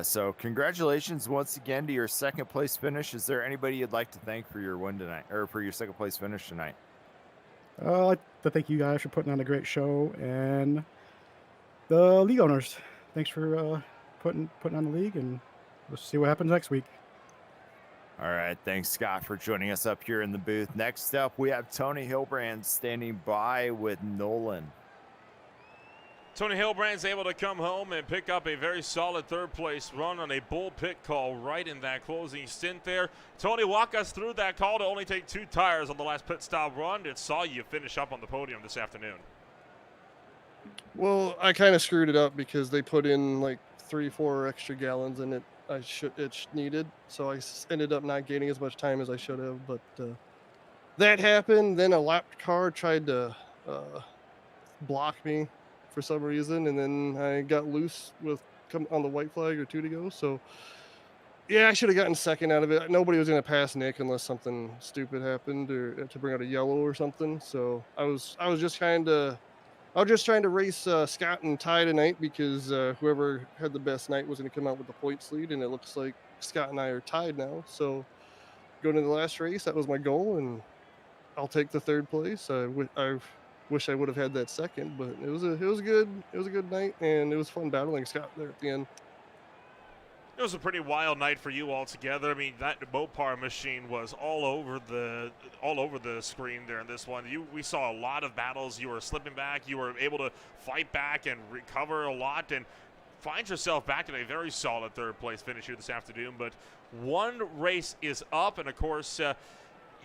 So congratulations once again to your second place finish. Is there anybody you'd like to thank for your win tonight, or for your second place finish tonight? I'd like to thank you guys for putting on a great show, and the league owners. Thanks for putting on the league, and we'll see what happens next week. All right, thanks Scott for joining us up here in the booth. Next up, we have Tony Hilbrand standing by with Nolan. Tony Hilbrand's able to come home and pick up a very solid third place run on a bull pit call right in that closing stint there. Tony, walk us through that call to only take 2 tires on the last pit stop run. It saw you finish up on the podium this afternoon. Well, I kind of screwed it up because they put in like 3-4 extra gallons in it. It needed, so I ended up not gaining as much time as I should have. But that happened. Then a lapped car tried to block me for some reason, and then I got loose on the white flag or 2 to go. So yeah, I should have gotten second out of it. Nobody was going to pass Nick unless something stupid happened or to bring out a yellow or something. So I was just trying to race Scott and Ty tonight, because whoever had the best night was going to come out with the points lead, and it looks like Scott and I are tied now. So going to the last race, that was my goal, and I'll take the third place. I wish I would have had that second, but it was a good night, and it was fun battling Scott there at the end. It was a pretty wild night for you altogether. I mean, that Mopar machine was all over the screen there in this one. We saw a lot of battles. You were slipping back. You were able to fight back and recover a lot and find yourself back in a very solid third place finish here this afternoon. But one race is up, and of course,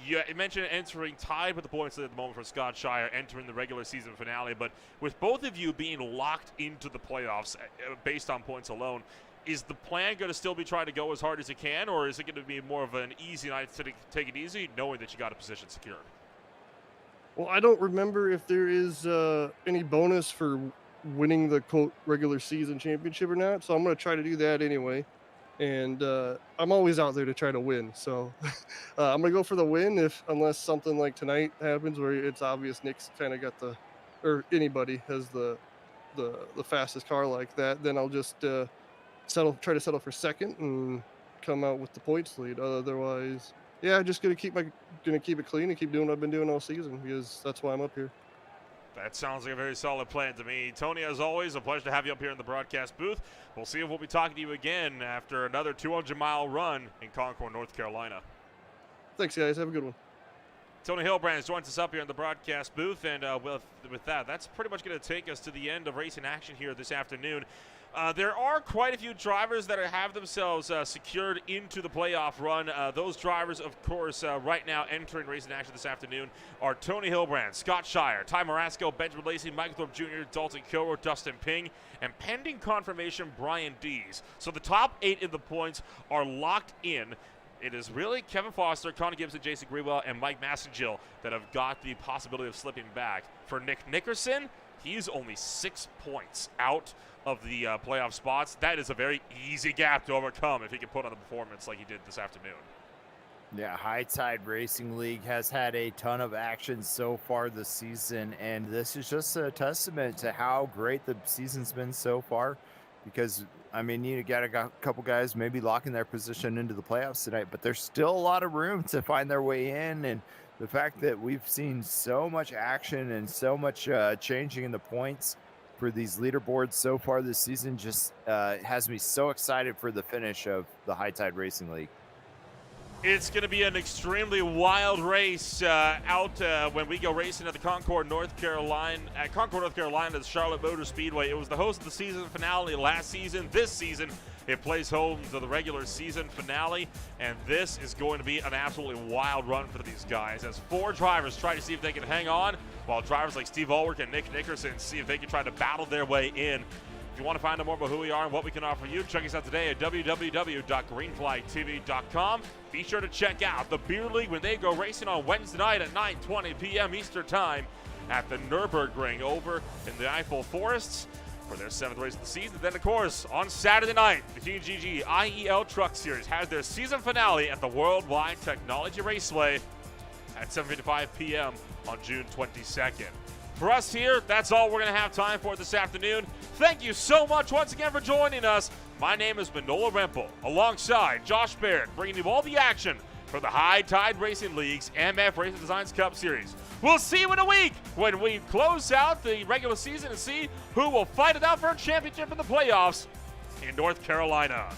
you mentioned entering tied with the points at the moment for Scott Shire, entering the regular season finale. But with both of you being locked into the playoffs based on points alone, is the plan going to still be trying to go as hard as you can, or is it going to be more of an easy night to take it easy, knowing that you got a position secured? Well, I don't remember if there is any bonus for winning the quote regular season championship or not, so I'm going to try to do that anyway. And I'm always out there to try to win, so I'm going to go for the win, unless something like tonight happens where it's obvious Nick's kind of got or anybody has the fastest car like that, then I'll just try to settle for second and come out with the points lead. Otherwise, yeah, just gonna keep it clean and keep doing what I've been doing all season, because that's why I'm up here. That sounds like a very solid plan to me. Tony, as always, a pleasure to have you up here in the broadcast booth. We'll see if we'll be talking to you again after another 200-mile run in Concord, North Carolina. Thanks, guys. Have a good one. Tony Hilbrand joins us up here in the broadcast booth, and with that, that's pretty much going to take us to the end of racing action here this afternoon. There are quite a few drivers that have themselves secured into the playoff run. Those drivers, of course, right now entering racing action this afternoon are Tony Hilbrand, Scott Shire, Ty Marasco, Benjamin Lacey, Michael Thorpe Jr., Dalton Kilroy, Dustin Ping, and pending confirmation, Brian Dees. So the top 8 in the points are locked in. It is really Kevin Foster, Connor Gibson, Jason Greenwell, and Mike Massengill that have got the possibility of slipping back. For Nick Nickerson, he's only 6 points out of the playoff spots. That is a very easy gap to overcome if he can put on the performance like he did this afternoon. Yeah, High Tide Racing League has had a ton of action so far this season, and this is just a testament to how great the season's been so far, because I mean, you got a couple guys maybe locking their position into the playoffs tonight, but there's still a lot of room to find their way in. And the fact that we've seen so much action and so much changing in the points for these leaderboards so far this season just has me so excited for the finish of the High Tide Racing League. It's going to be an extremely wild race out when we go racing at the Concord, North Carolina, at the Charlotte Motor Speedway. It was the host of the season finale last season. This season, it plays home to the regular season finale, and this is going to be an absolutely wild run for these guys as 4 drivers try to see if they can hang on, while drivers like Steve Ulrich and Nick Nickerson see if they can try to battle their way in. If you want to find out more about who we are and what we can offer you, check us out today at www.greenflytv.com. Be sure to check out the Beer League when they go racing on Wednesday night at 9:20 p.m. Eastern Time at the Nürburgring over in the Eifel Forests for their 7th race of the season. Then, of course, on Saturday night, the GGG IEL Truck Series has their season finale at the Worldwide Technology Raceway at 7:55 p.m. on June 22nd. For us here, that's all we're going to have time for this afternoon. Thank you so much once again for joining us. My name is Manola Rempel, alongside Josh Barrett, bringing you all the action for the High Tide Racing League's MF Racing Designs Cup Series. We'll see you in a week when we close out the regular season and see who will fight it out for a championship in the playoffs in North Carolina.